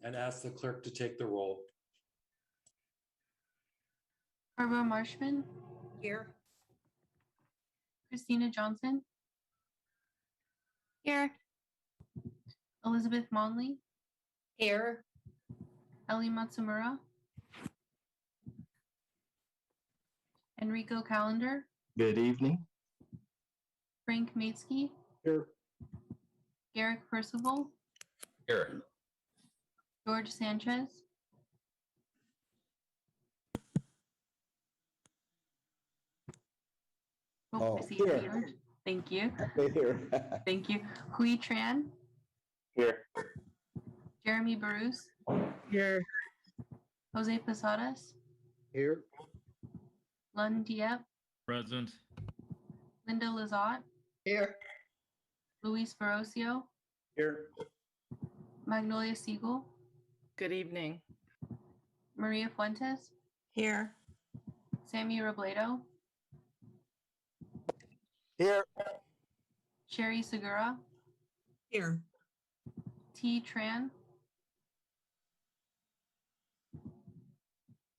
and ask the clerk to take the roll. Barbara Marshman. Here. Christina Johnson. Here. Elizabeth Monley. Here. Ellie Matsumura. Enrico Calendar. Good evening. Frank Maitsky. Here. Garrick Percival. Here. George Sanchez. Oh, I see here. George. Thank you. Here. Thank you. Hui Tran. Here. Jeremy Bruce. Here. Jose Posadas. Here. Lund Diep. Present. Linda Lizotte. Here. Luis Ferrocio. Here. Magnolia Siegel. Good evening. Maria Fuentes. Here. Sammy Robledo. Here. Sherry Segura. Here. T. Tran.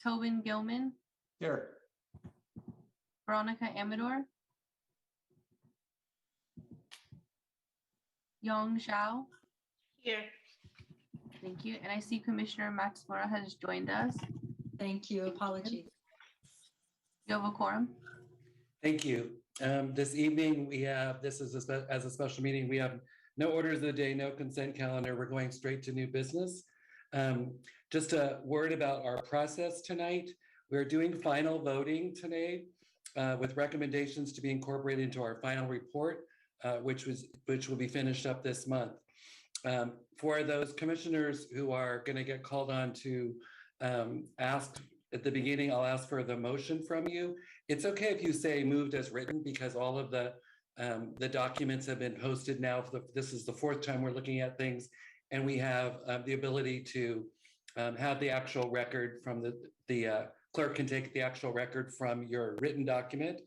Tobin Gilman. Here. Veronica Amador. Yong Zhao. Here. Thank you. And I see Commissioner Maximura has joined us. Thank you. Apologies. You have a quorum. Thank you. This evening, we have, this is as a special meeting, we have no orders of the day, no consent calendar. We're going straight to new business. Just a word about our process tonight. We're doing final voting tonight with recommendations to be incorporated into our final report, which will be finished up this month. For those commissioners who are going to get called on to ask at the beginning, I'll ask for the motion from you. It's okay if you say moved as written, because all of the documents have been posted now. This is the fourth time we're looking at things, and we have the ability to have the actual record from the clerk can take the actual record from your written document.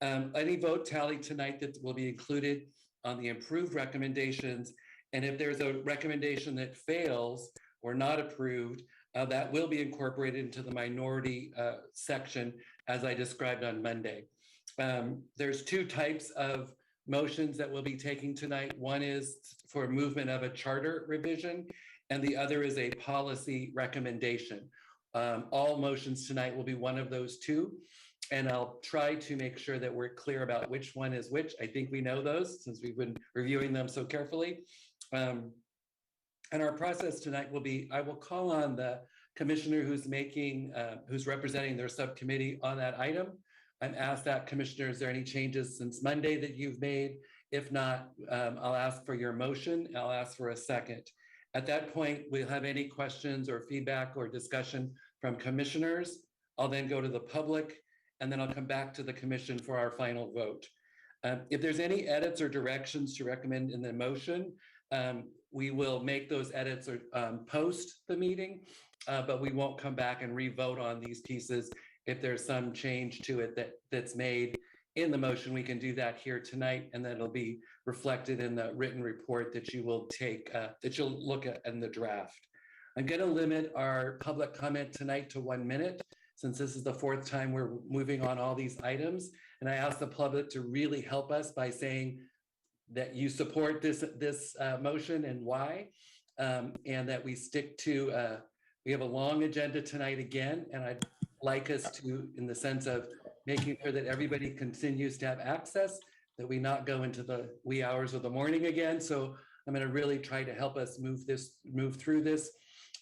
Any vote tally tonight that will be included on the improved recommendations, and if there's a recommendation that fails or not approved, that will be incorporated into the minority section as I described on Monday. There's two types of motions that we'll be taking tonight. One is for movement of a charter revision, and the other is a policy recommendation. All motions tonight will be one of those two, and I'll try to make sure that we're clear about which one is which. I think we know those since we've been reviewing them so carefully. And our process tonight will be, I will call on the commissioner who's representing their subcommittee on that item. I'm asked that, Commissioner, is there any changes since Monday that you've made? If not, I'll ask for your motion. I'll ask for a second. At that point, we'll have any questions or feedback or discussion from commissioners. I'll then go to the public, and then I'll come back to the commission for our final vote. If there's any edits or directions to recommend in the motion, we will make those edits or post the meeting, but we won't come back and re-vote on these pieces. If there's some change to it that's made in the motion, we can do that here tonight, and then it'll be reflected in the written report that you will take, that you'll look at in the draft. I'm going to limit our public comment tonight to 1 minute, since this is the fourth time we're moving on all these items. And I ask the public to really help us by saying that you support this motion and why, and that we stick to, we have a long agenda tonight again, and I'd like us to, in the sense of making sure that everybody continues to have access, that we not go into the wee hours of the morning again. So I'm going to really try to help us move through this.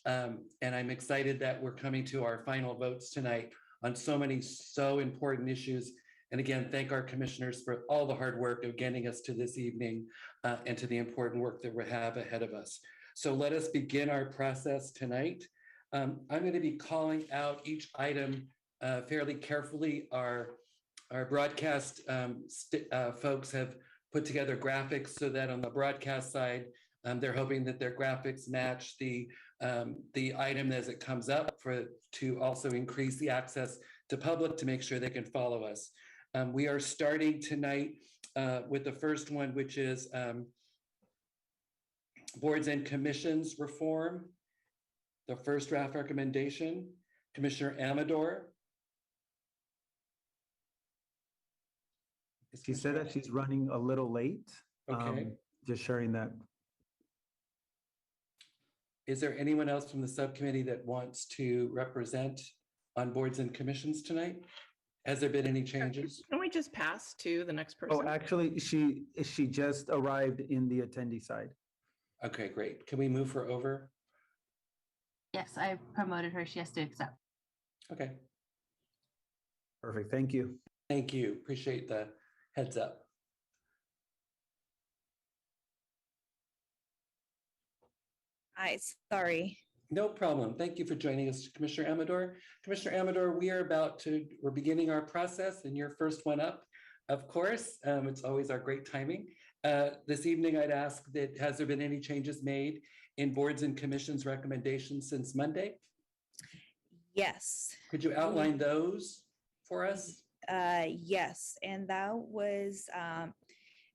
And I'm excited that we're coming to our final votes tonight on so important issues. And again, thank our commissioners for all the hard work of getting us to this evening and to the important work that we have ahead of us. So let us begin our process tonight. I'm going to be calling out each item fairly carefully. Our broadcast folks have put together graphics so that on the broadcast side, they're hoping that their graphics match the item as it comes up to also increase the access to public to make sure they can follow us. We are starting tonight with the first one, which is boards and commissions reform. the first draft recommendation. Commissioner Amador. She said that she's running a little late. Okay. Just sharing that. Is there anyone else from the subcommittee that wants to represent on boards and commissions tonight? Has there been any changes? Can we just pass to the next Oh, person? actually, she just arrived in the attendee side. Okay, great. Can we move her over? Yes, I promoted her. She has to accept. Okay, Perfect. Thank you. thank you. Appreciate the heads up. Hi, sorry. No problem. Thank you for joining us, Commissioner Amador. Commissioner Amador, we're beginning our process and you're first one up, of course. It's always our great timing. This evening, I'd ask that, has there been any changes made in boards and commissions recommendations since Monday? Yes. Could you outline those for us? Yes, and that was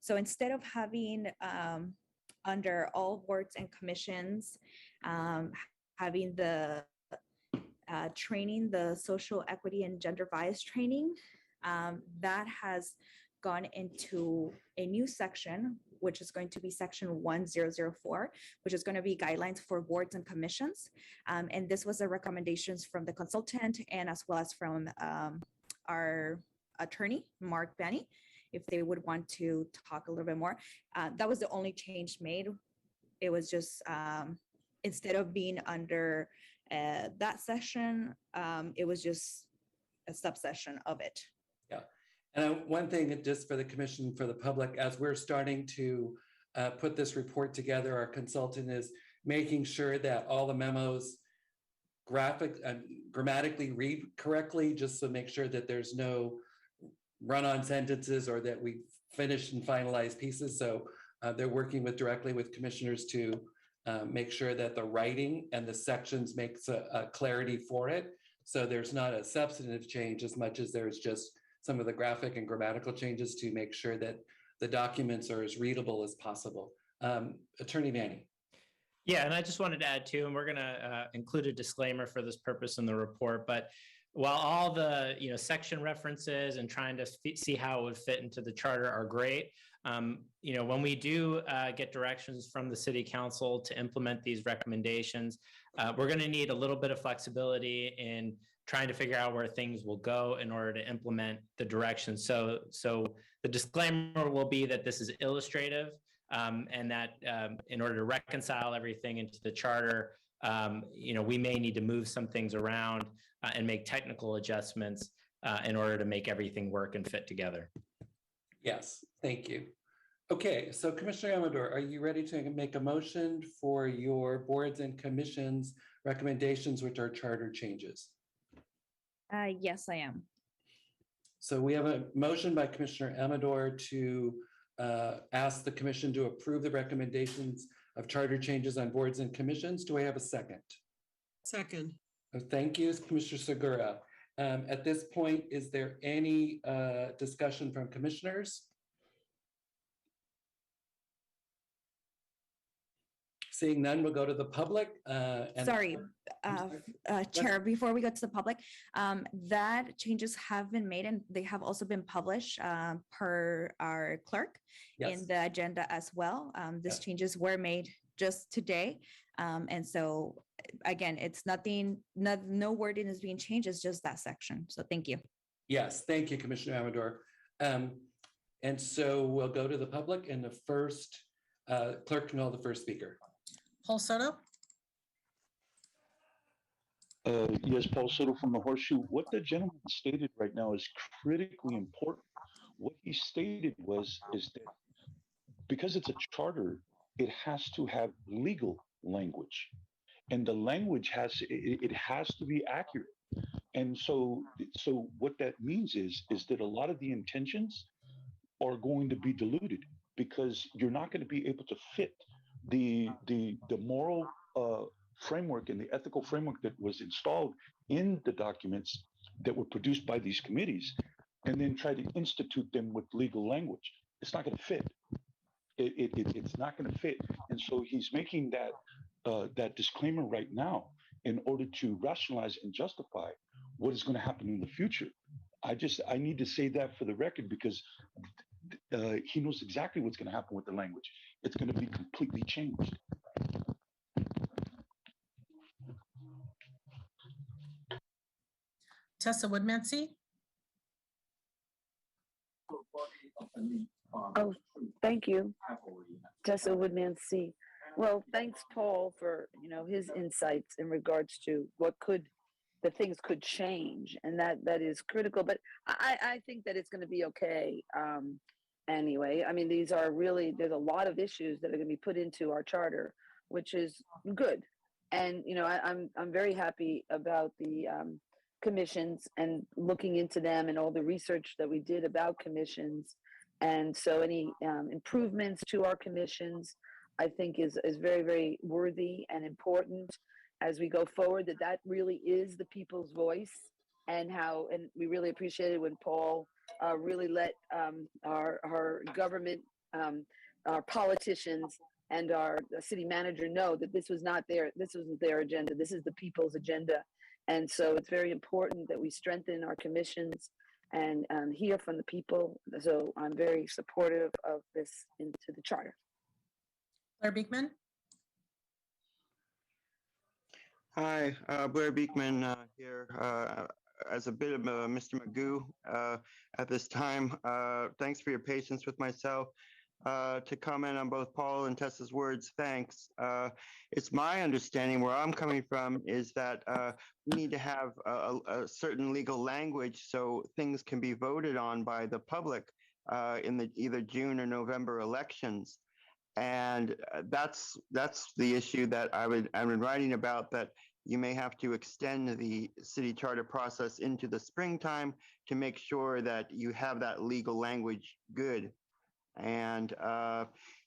so instead of having under all boards and commissions, having the training, the social equity and gender bias training, that has gone into a new section, which is going to be section 1004, which is going to be guidelines for boards and commissions. And this was the recommendations from the consultant and as well as from our attorney, Mark Benny, if they would want to talk a little bit more. That was the only change made. It was just, instead of being under that session, it was just a subsection of it. Yeah. And one thing just for the commission, for the public, as we're starting to put this report together, our consultant is making sure that all the memos grammatically read correctly, just to make sure that there's no run-on sentences or that we finished and finalized pieces. So they're working directly with commissioners to make sure that the writing and the sections makes a clarity for it. So there's not a substantive change as much as there's just some of the graphic and grammatical changes to make sure that the documents are as readable as possible. Attorney Manny. Yeah, and I just wanted to add too, and we're going to include a disclaimer for this purpose in the report, but while all the section references and trying to see how it would fit into the charter are great, when we do get directions from the city council to implement these recommendations, we're going to need a little bit of flexibility in trying to figure out where things will go in order to implement the directions. So the disclaimer will be that this is illustrative, and that in order to reconcile everything into the charter, we may need to move some things around and make technical adjustments in order to make everything work and fit together. Yes, thank you. Okay, so Commissioner Amador, are you ready to make a motion for your boards and commissions recommendations, which are charter changes? Yes, I am. So we have a motion by Commissioner Amador to ask the commission to approve the recommendations of charter changes on boards and commissions. Do I have a second? Second. Thank you, Commissioner Segura. At this point, is there any discussion from commissioners? Seeing none, we'll go to the public. Sorry, Chair, before we go to the public, that changes have been made and they have also been published per our clerk in the agenda as well. These changes were made just today. And so again, it's nothing, no wording is being changed, it's just that section. So thank you. Yes, thank you, Commissioner Amador. And so we'll go to the public and the first, clerk can call the first speaker. Paul Soto? Yes, Paul Soto from the Horseshoe. What the gentleman stated right now is critically important. What he stated is that because it's a charter, it has to have legal language, and the language has to be accurate. And so what that means is that a lot of the intentions are going to be diluted because you're not going to be able to fit the moral framework and the ethical framework that was installed in the documents that were produced by these committees, and then try to institute them with legal language. It's not going to fit. It's not going to fit. And so he's making that disclaimer right now. in order to rationalize and justify what is going to happen in the future. I need to say that for the record because he knows exactly what's going to happen with the language. It's going to be completely changed. Tessa Woodmansee? Oh, thank you, Tessa Woodmansee. Well, thanks, Paul, for his insights in regards to the things could change, and that is critical. But I think that it's going to be okay. Anyway, I mean, there's a lot of issues that are going to be put into our charter, which is good. And I'm very happy about the commissions and looking into them and all the research that we did about commissions. And so any improvements to our commissions, I think is very, very worthy and important as we go forward, that really is the people's voice, and we really appreciated when Paul really let our government, our politicians and our city manager know that this wasn't their agenda. This is the people's agenda. And so it's very important that we strengthen our commissions and hear from the people. So I'm very supportive of this into the charter. Blair Beekman? Hi, Blair Beekman here as a bit of a Mr. Magoo at this time. Thanks for your patience with myself. To comment on both Paul and Tessa's words, thanks. It's my understanding where I'm coming from is that we need to have a certain legal language so things can be voted on by the public in the either June or November elections. And that's the issue that I've been writing about, that you may have to extend the city charter process into the springtime to make sure that you have that legal language good. And,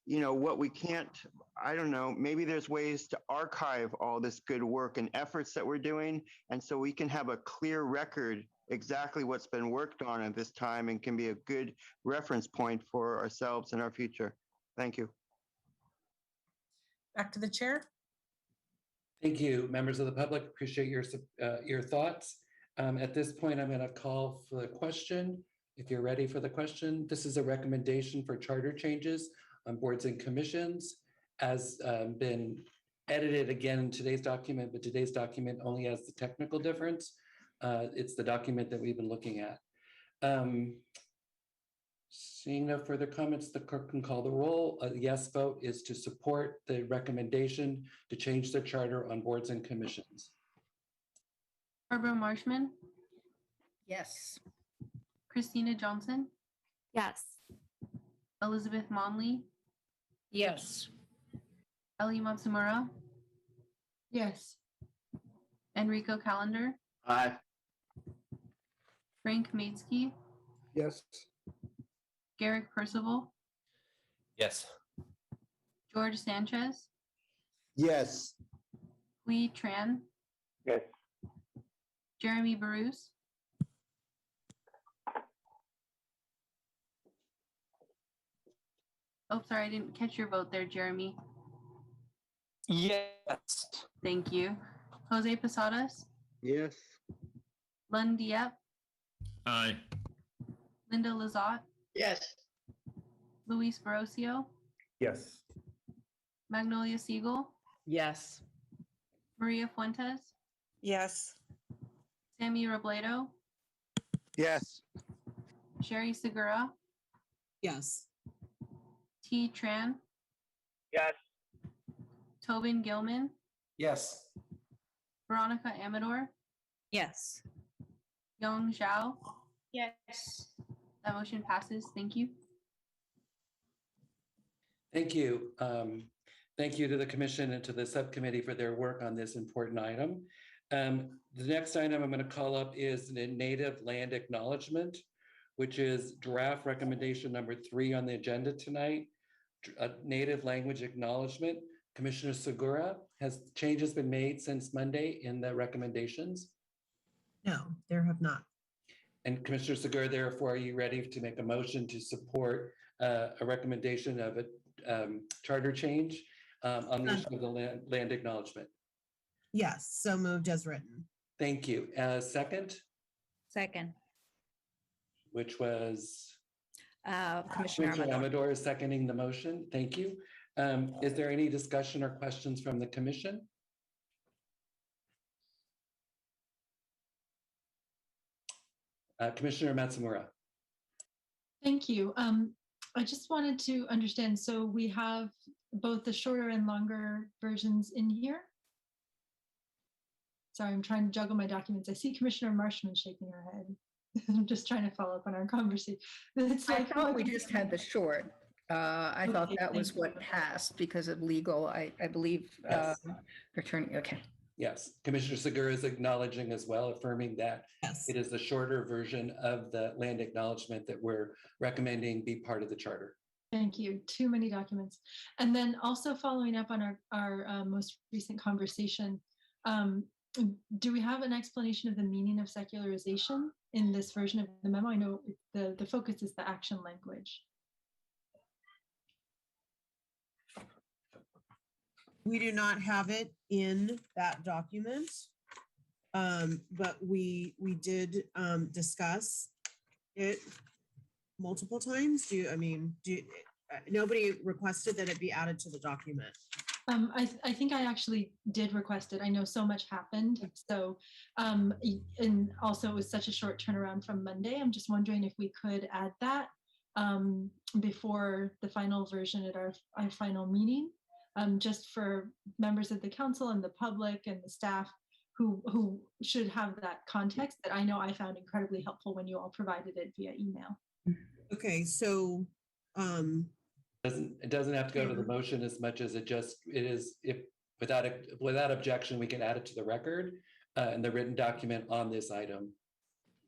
what we can't, I don't know, maybe there's ways to archive all this good work and efforts that we're doing. And so we can have a clear record exactly what's been worked on at this time and can be a good reference point for ourselves and our future. Thank you. Back to the chair. Thank you, members of the public. Appreciate your thoughts. At this point, I'm going to call for the question. If you're ready for the question, this is a recommendation for charter changes on boards and commissions, as been edited again in today's document, but today's document only has the technical difference. It's the document that we've been looking at. Seeing no further comments, the clerk can call the roll. A yes vote is to support the recommendation to change the charter on boards and commissions. Barbara Marshman, Yes. Christina Johnson, Yes. Elizabeth Monley, Yes. Ellie Matsumura, Yes. Enrico Calendar, Aye. Frank Maidsky, Yes. Garrick Percival, Yes. George Sanchez, Yes. Hui Tran, Yes. Jeremy Bruce, oh, sorry, I didn't catch your vote there, Jeremy. Yes. Thank you. Jose Posadas, Yes. Lund Diep, Aye. Linda Lazat, Yes. Luis Barrocio, Yes. Magnolia Siegel, Yes. Maria Fuentes, Yes. Sammy Robledo, Yes. Sherry Segura, Yes. T. Tran, Yes. Tobin Gilman, Yes. Veronica Amador, Yes. Yong Zhao. Yes. That motion passes. Thank you. Thank you. Thank you to the commission and to the subcommittee for their work on this important item. The next item I'm going to call up is the native land acknowledgement, which is draft recommendation number 3 on the agenda tonight. A native language acknowledgement. Commissioner Segura, has changes been made since Monday in the recommendations? No, there have not. And Commissioner Segura, therefore, are you ready to make a motion to support a recommendation of a charter change on the issue of the land acknowledgement? Yes, so moved as written. Thank you. Second, Second. which was Commissioner Commissioner Amador. Amador is seconding the motion. Thank you. Is there any discussion or questions from the commission? Commissioner Matsumura. Thank you. I just wanted to understand, so we have both the shorter and longer versions in here? Sorry, I'm trying to juggle my documents. I see Commissioner Marshman shaking her head. I'm just trying to follow up on our conversation. I thought we just had the short. I thought that was what passed because of legal, I believe, Yes. attorney, okay. Yes, Commissioner Segura is acknowledging as well, affirming that Yes. it is the shorter version of the land acknowledgement that we're recommending be part of the charter. Thank you. Too many documents. And then also following up on our most recent conversation, do we have an explanation of the meaning of secularization in this version of the memo? I know the focus is the action language. We do not have it in that document. But we did discuss it multiple times. Nobody requested that it be added to the document. I think I actually did request it. I know so much happened. So, and also it was such a short turnaround from Monday. I'm just wondering if we could add that before the final version at our final meeting, just for members of the council and the public and the staff who should have that context that I know I found incredibly helpful when you all provided it via email. Okay, so It doesn't have to go to the motion as much as it is, if without objection, we can add it to the record and the written document on this item.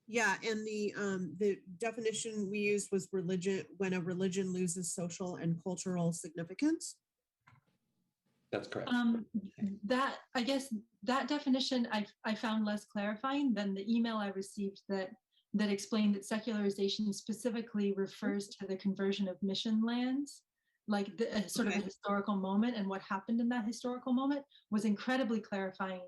yeah, and the definition we used was religion, when a religion loses social and cultural significance. That's correct. That, I guess that definition I found less clarifying than the email I received that explained that secularization specifically refers to the conversion of mission lands, like the sort of a historical moment, and what happened in that historical moment was incredibly clarifying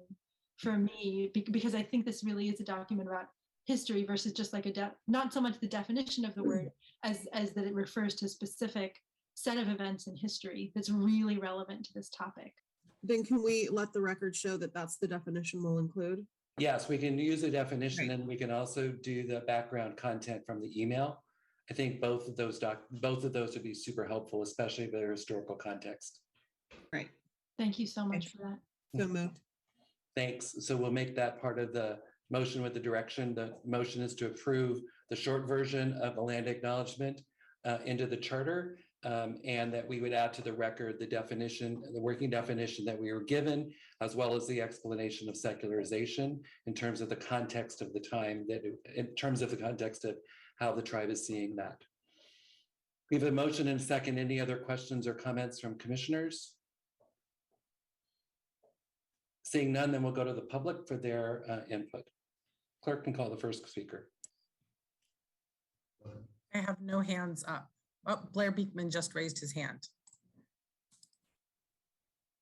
for me, because I think this really is a document about history versus just like not so much the definition of the word as that it refers to a specific set of events in history that's really relevant to this topic. Then can we let the record show that that's the definition we'll include? Yes, we can use a definition and we can also do the background content from the email. I think both of those would be super helpful, especially their historical context. Right. Thank you so much for that. So moved. Thanks. So we'll make that part of the motion with the direction. The motion is to approve the short version of the land acknowledgement into the charter, and that we would add to the record the definition, the working definition that we were given, as well as the explanation of secularization in terms of the context of the time, in terms of the context of how the tribe is seeing that. We have a motion and a second. Any other questions or comments from commissioners? Seeing none, then we'll go to the public for their input. Clerk can call the first speaker. I have no hands up. Oh, Blair Beekman just raised his hand.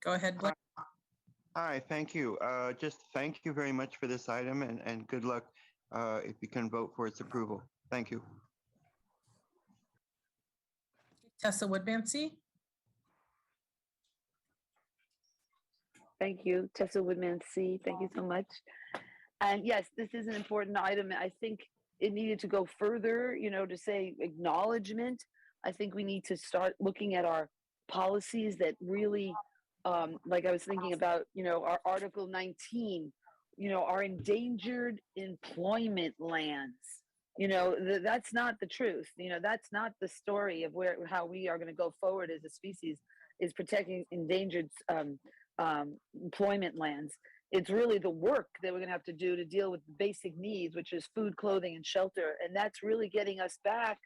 Go ahead, Blair. Hi, thank you. Just thank you very much for this item, and good luck if you can vote for its approval. Thank you. Tessa Woodmansee. Thank you, Tessa Woodmansee. Thank you so much. And yes, this is an important item. I think it needed to go further, to say acknowledgement. I think we need to start looking at our policies that really, like I was thinking about, our Article 19, our endangered employment lands. That's not the truth. That's not the story of how we are going to go forward as a species, is protecting endangered employment lands. It's really the work that we're going to have to do to deal with the basic needs, which is food, clothing, and shelter. And that's really getting us back,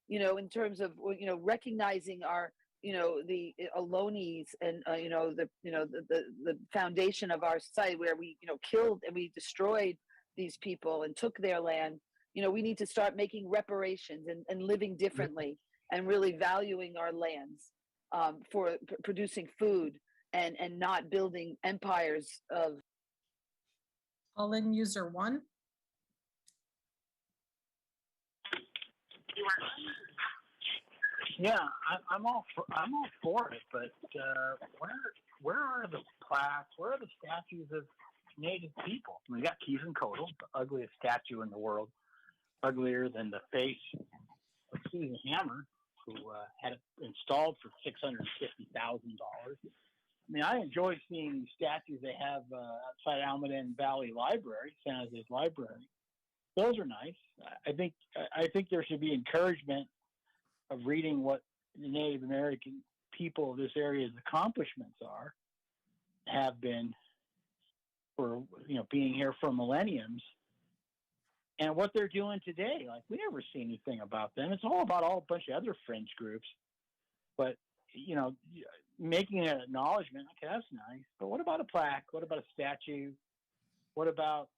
in terms of, recognizing our, the Ohlonies and, the foundation of our society where we, killed and we destroyed these people and took their land. We need to start making reparations and living differently and really valuing our lands for producing food and not building empires of All-in user 1. Yeah, I'm all for it, but where are the plaques? Where are the statues of Native people? We got Keys and Kodal, the ugliest statue in the world, uglier than the face of Susan Hammer, who had it installed for $650,000. I mean, I enjoy seeing the statues they have outside Almaden Valley Library, San Jose's library. Those are nice. I think there should be encouragement of reading what the Native American people of this area's accomplishments have been for, being here for millenniums, and what they're doing today. Like, we never see anything about them. It's all about a bunch of other fringe groups, but making an acknowledgement, okay, that's nice, but what about a plaque? What about a statue? What about,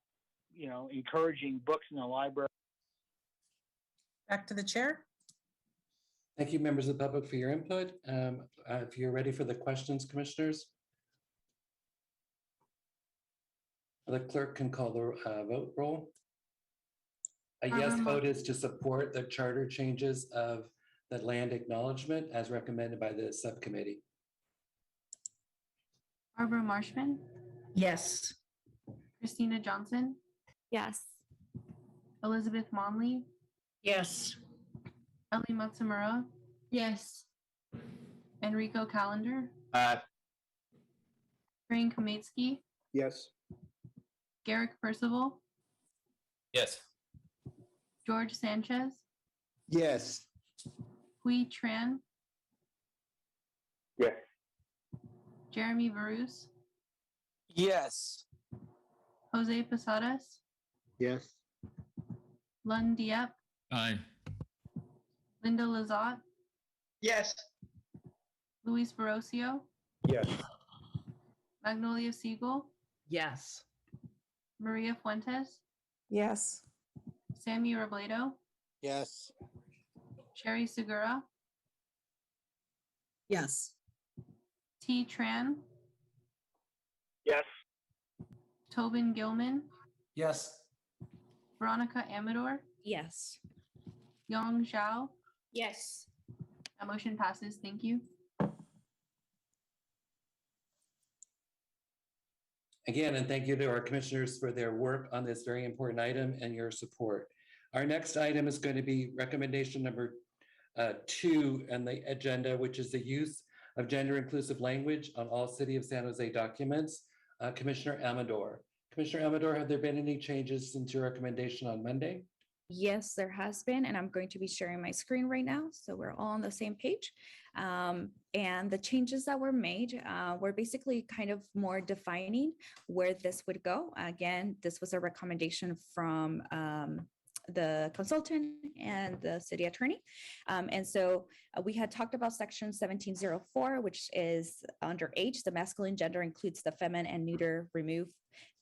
encouraging books in the library? Back to the chair. Thank you, members of the public, for your input. If you're ready for the questions, commissioners. The clerk can call the vote roll. A yes vote is to support the charter changes of the land acknowledgement as recommended by the subcommittee. Barbara Marshman, Yes. Christina Johnson, Yes. Elizabeth Monley, Yes. Ellie Matsumura, Yes. Enrico Calendar, Aye. Crane Kometsky, Yes. Garrick Percival, Yes. George Sanchez, Yes. Hui Tran, Yes. Jeremy Varus, Yes. Jose Posadas, Yes. Lund Diep, Aye. Linda Lazat, Yes. Luis Barrocio, Yes. Magnolia Siegel, Yes. Maria Fuentes, Yes. Sammy Robledo, Yes. Sherry Segura, Yes. T. Tran, Yes. Tobin Gilman, Yes. Veronica Amador, Yes. Yong Zhao. Yes. That motion passes. Thank you. Again, and thank you to our commissioners for their work on this very important item and your support. Our next item is going to be recommendation number 2 on the agenda, which is the use of gender inclusive language on all City of San Jose documents. Commissioner Amador. Commissioner Amador, have there been any changes since your recommendation on Monday? Yes, there has been, and I'm going to be sharing my screen right now, so we're all on the same page. And the changes that were made were basically kind of more defining where this would go. Again, this was a recommendation from the consultant and the city attorney. And so we had talked about section 1704, which is under H, the masculine gender includes the feminine and neuter remove.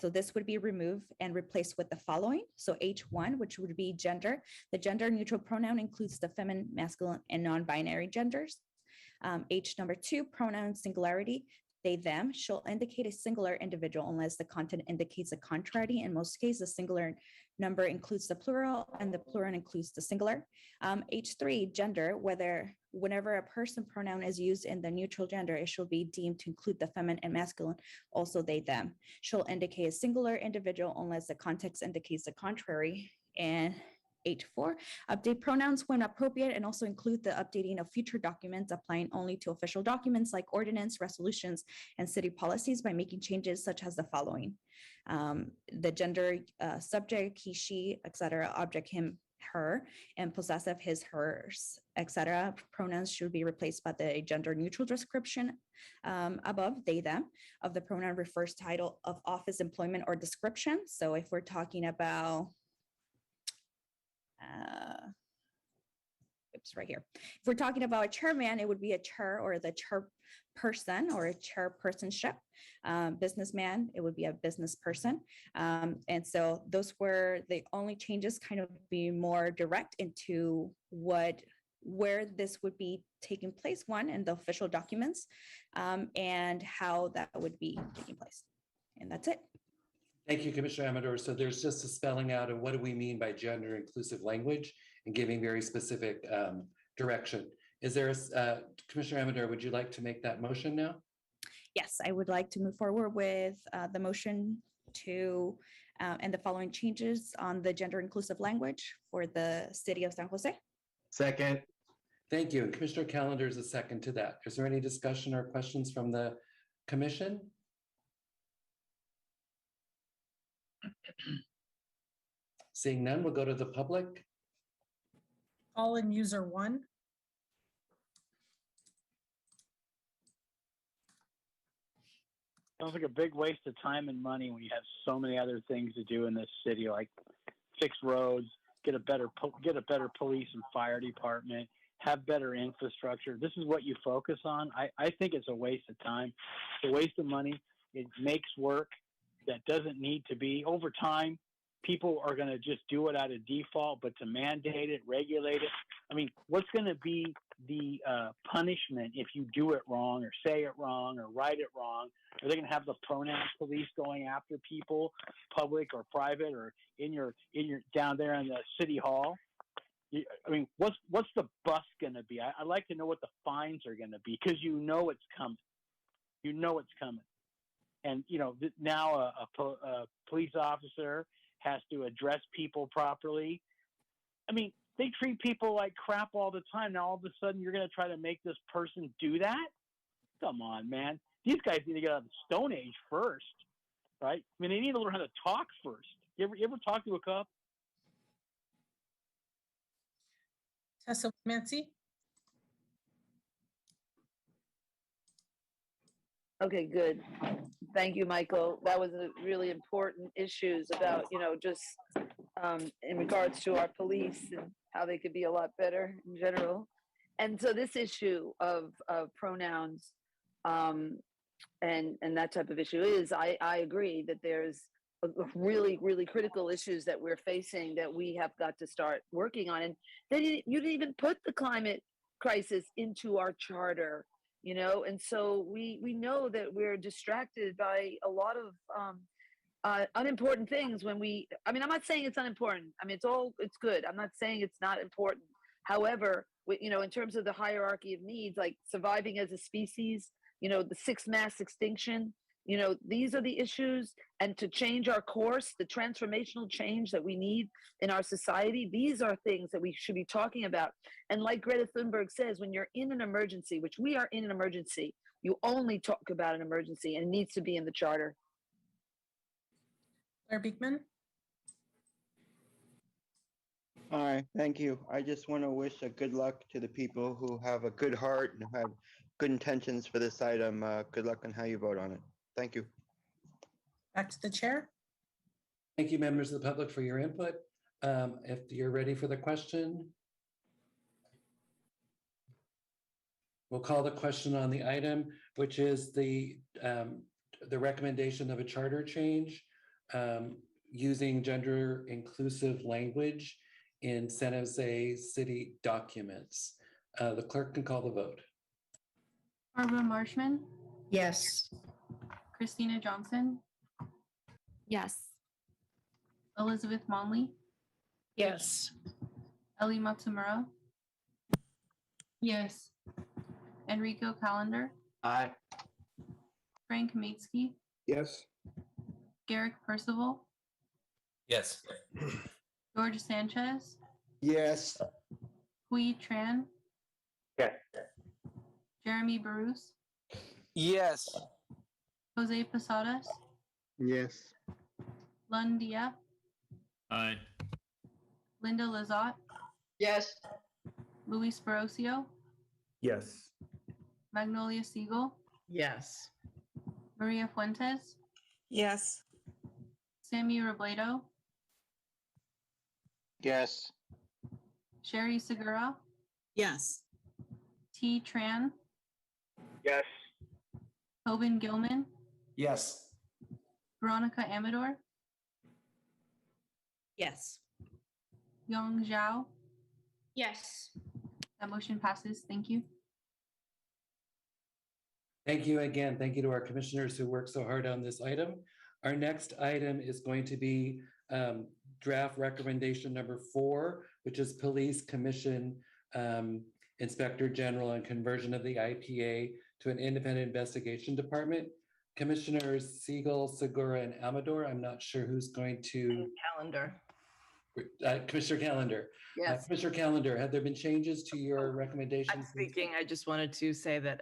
So this would be removed and replaced with the following. So H1, which would be gender. The gender neutral pronoun includes the feminine, masculine, and non-binary genders. H number 2, pronoun singularity. They, them shall indicate a singular individual unless the content indicates a contrary. In most cases, the singular number includes the plural and the plural includes the singular. H3, gender, whenever a person pronoun is used in the neutral gender, it shall be deemed to include the feminine and masculine, also they, them. Shall indicate a singular individual unless the context indicates the contrary. And H4, update pronouns when appropriate and also include the updating of future documents applying only to official documents like ordinance, resolutions, and city policies by making changes such as the following. The gender subject, he, she, etc., object, him, her, and possessive, his, hers, etc. Pronouns should be replaced by the gender neutral description above, they, them, of the pronoun refers title of office, employment, or description. So if we're talking about oops, right here. If we're talking about a chairman, it would be a chair or the chairperson or a chairpersonship. Businessman, it would be a business person. And so those were the only changes, kind of be more direct into where this would be taking place, one, in the official documents, and how that would be taking place. And that's it. Thank you, Commissioner Amador. So there's just a spelling out of what do we mean by gender inclusive language and giving very specific direction. Is there, Commissioner Amador, would you like to make that motion now? Yes, I would like to move forward with the motion to and the following changes on the gender inclusive language for the city of San Jose. Second. Thank you. And Commissioner Calendar is a second to that. Is there any discussion or questions from the commission? Seeing none, we'll go to the public. Call in user 1. Sounds like a big waste of time and money when you have so many other things to do in this city, like fix roads, get a better police and fire department, have better infrastructure. This is what you focus on. I think it's a waste of time. It's a waste of money. It makes work that doesn't need to be. Over time, people are going to just do it out of default, but to mandate it, regulate it. I mean, what's going to be the punishment if you do it wrong or say it wrong or write it wrong? Are they going to have the pronoun police going after people, public or private, or in your down there in the city hall? I mean, what's the bus going to be? I'd like to know what the fines are going to be, because you know it's coming. You know it's coming. And, you know, now a police officer has to address people properly. I mean, they treat people like crap all the time. Now, all of a sudden, you're going to try to make this person do that? Come on, man. These guys need to get out of the Stone Age first, right? I mean, they need to learn how to talk first. You ever talk to a cop? Tessa Mancy? Okay, good. Thank you, Michael. That was a really important issues about, you know, just in regards to our police and how they could be a lot better in general. And so this issue of pronouns and that type of issue is, I agree that there's really, really critical issues that we're facing that we have got to start working on. And you didn't even put the climate crisis into our charter, you know, and so we know that we're distracted by a lot of unimportant things when I mean, I'm not saying it's unimportant. I mean, it's good. I'm not saying it's not important. However, you know, in terms of the hierarchy of needs, like surviving as a species, you know, the 6th mass extinction, you know, these are the issues. And to change our course, the transformational change that we need in our society, these are things that we should be talking about. And like Greta Thunberg says, when you're in an emergency, which we are in an emergency, you only talk about an emergency, and it needs to be in the charter. Blair Beekman? Hi, thank you. I just want to wish a good luck to the people who have a good heart and who have good intentions for this item. Good luck on how you vote on it. Thank you. Back to the chair. Thank you, members of the public, for your input. If you're ready for the question, we'll call the question on the item, which is the recommendation of a charter change using gender inclusive language in San Jose city documents. The clerk can call the vote. Barbara Marshman, Yes. Christina Johnson, Yes. Elizabeth Monley, Yes. Ellie Matsumura, Yes. Enrico Calendar, Aye. Frank Maitsky, Yes. Garrick Percival, Yes. George Sanchez, Yes. Hui Tran, Yes. Jeremy Bruce, Yes. Jose Posadas, Yes. Lund Dia, Aye. Linda Lazat, Yes. Luis Barrocio, Yes. Magnolia Siegel, Yes. Maria Fuentes, Yes. Sammy Robledo, Yes. Sherry Segura, Yes. T. Tran, Yes. Tobin Gilman, Yes. Veronica Amador, Yes. Yong Zhao. Yes. That motion passes. Thank you. Thank you again. Thank you to our commissioners who worked so hard on this item. Our next item is going to be draft recommendation number 4, which is Police Commission Inspector General and conversion of the IPA to an independent investigation department. Commissioners Siegel, Segura, and Amador. I'm not sure who's going to. Calendar. Commissioner Calendar. Yes. Commissioner Calendar, have there been changes to your recommendations? Speaking, I just wanted to say that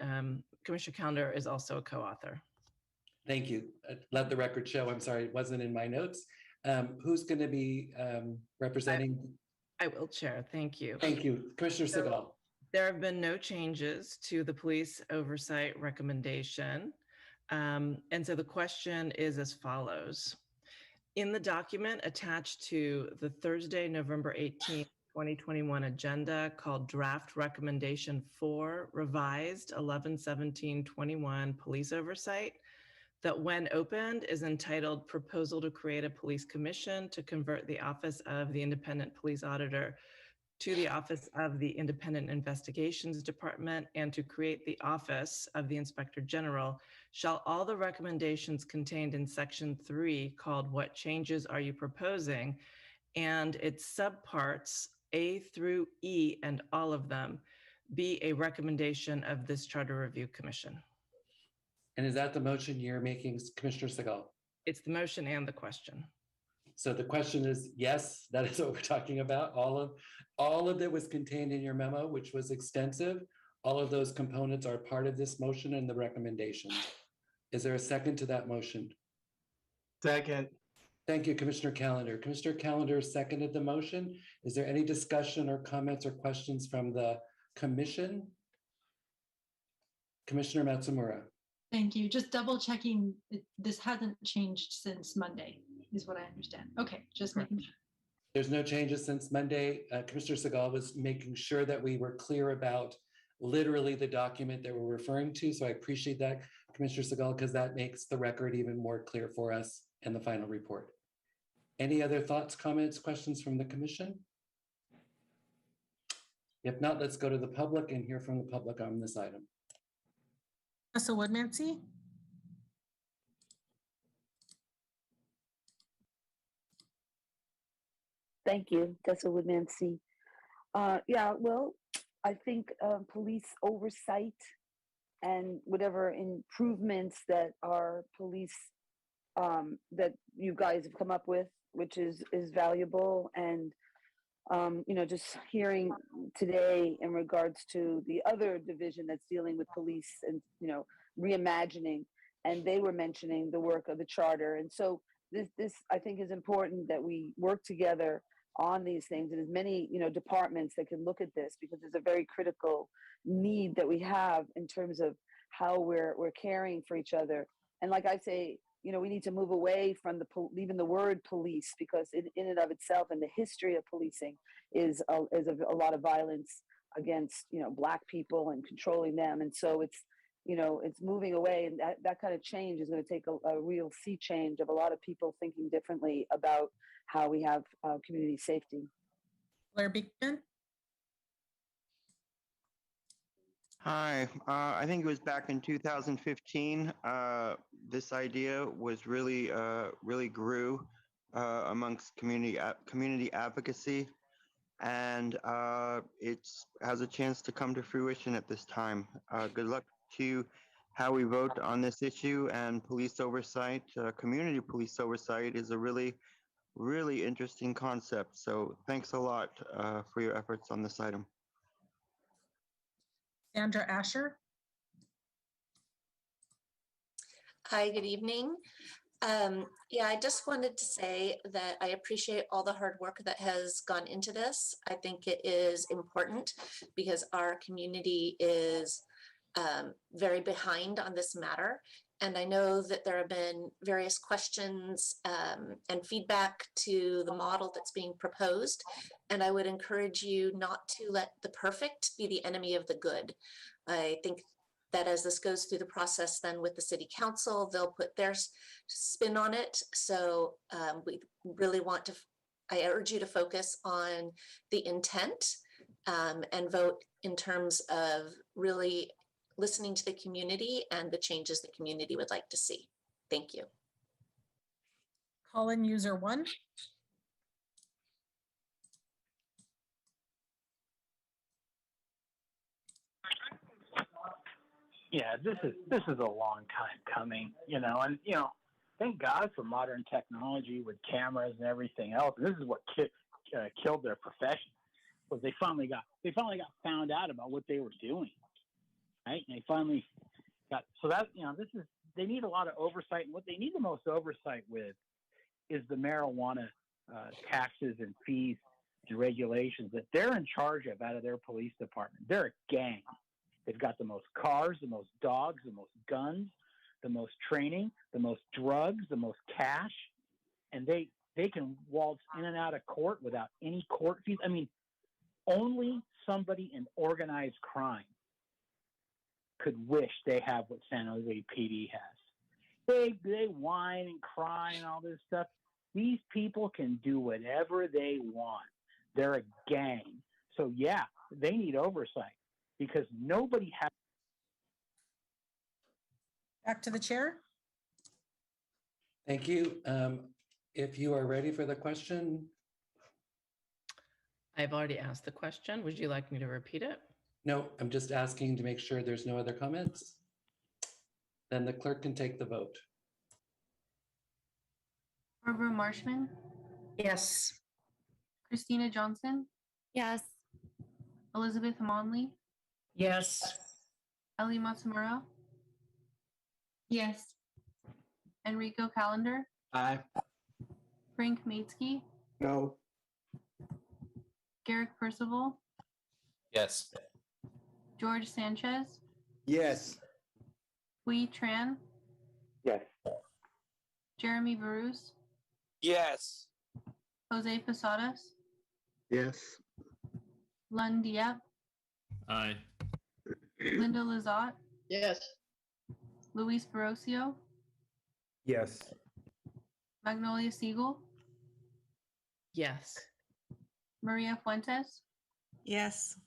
Commissioner Calendar is also a co-author. Thank you. Let the record show. I'm sorry, it wasn't in my notes. Who's going to be representing? I will, Chair. Thank you. Thank you. Commissioner Segal. There have been no changes to the police oversight recommendation. And so the question is as follows. In the document attached to the Thursday, November 18th, 2021 agenda called Draft Recommendation 4, Revised 11/17/21 Police Oversight, that when opened is entitled Proposal to Create a Police Commission to convert the Office of the Independent Police Auditor to the Office of the Independent Investigations Department and to create the Office of the Inspector General, shall all the recommendations contained in Section 3 called What Changes Are You Proposing? And its subparts A through E and all of them be a recommendation of this Charter Review Commission. And is that the motion you're making, Commissioner Segal? It's the motion and the question. So the question is, yes, that is what we're talking about. All of it was contained in your memo, which was extensive. All of those components are part of this motion and the recommendations. Is there a second to that motion? Second. Thank you, Commissioner Calendar. Commissioner Calendar seconded the motion. Is there any discussion or comments or questions from the commission? Commissioner Matsumura. Thank you. Just double checking, this hasn't changed since Monday, is what I understand. Okay, just making sure. There's no changes since Monday. Commissioner Segal was making sure that we were clear about literally the document that we're referring to. So I appreciate that, Commissioner Segal, because that makes the record even more clear for us in the final report. Any other thoughts, comments, questions from the commission? If not, let's go to the public and hear from the public on this item. Tessa Woodmansee. Thank you, Tessa Woodmansee. Yeah, well, I think police oversight and whatever improvements that our police that you guys have come up with, which is valuable, and you know, just hearing today in regards to the other division that's dealing with police and, you know, reimagining, and they were mentioning the work of the charter. And so this I think is important that we work together on these things, and as many, you know, departments that can look at this, because there's a very critical need that we have in terms of how we're caring for each other. And like I say, you know, we need to move away from even the word police, because in and of itself, and the history of policing is a lot of violence against, you know, Black people and controlling them. And so it's, you know, it's moving away, and that kind of change is going to take a real sea change of a lot of people thinking differently about how we have community safety. Blair Beekman. Hi, I think it was back in 2015. This idea was really grew amongst community advocacy, and it has a chance to come to fruition at this time. Good luck to how we vote on this issue, and police oversight, community police oversight is a really interesting concept. So thanks a lot for your efforts on this item. Sandra Asher. Hi, good evening. Yeah, I just wanted to say that I appreciate all the hard work that has gone into this. I think it is important because our community is very behind on this matter. And I know that there have been various questions and feedback to the model that's being proposed. And I would encourage you not to let the perfect be the enemy of the good. I think that as this goes through the process, then with the city council, they'll put their spin on it. So we really want to, I urge you to focus on the intent and vote in terms of really listening to the community and the changes the community would like to see. Thank you. Call in user 1. Yeah, this is a long time coming, and thank God for modern technology with cameras and everything else. And this is what killed their profession, was they finally got found out about what they were doing, right? And they finally got, so that they need a lot of oversight, and what they need the most oversight with is the marijuana taxes and fees and regulations that they're in charge of out of their police department. They're a gang. They've got the most cars, the most dogs, the most guns, the most training, the most drugs, the most cash, and they can waltz in and out of court without any court fees. I mean, only somebody in organized crime could wish they have what San Jose PD has. They whine and cry and all this stuff. These people can do whatever they want. They're a gang. So yeah, they need oversight because nobody has. Back to the chair. Thank you. If you are ready for the question. I've already asked the question. Would you like me to repeat it? No, I'm just asking to make sure there's no other comments. Then the clerk can take the vote. Barbara Marshman, Yes. Christina Johnson, Yes. Elizabeth Monley, Yes. Ellie Matsumura, Yes. Enrico Calendar, Aye. Frank Maitsky, No. Garrick Percival, Yes. George Sanchez, Yes. Hui Tran, Yes. Jeremy Barus, Yes. Jose Posadas, Yes. Lund Diep, Aye. Linda Lazat, Yes. Luis Barrocio, Yes. Magnolia Siegel, Yes. Maria Fuentes, Yes.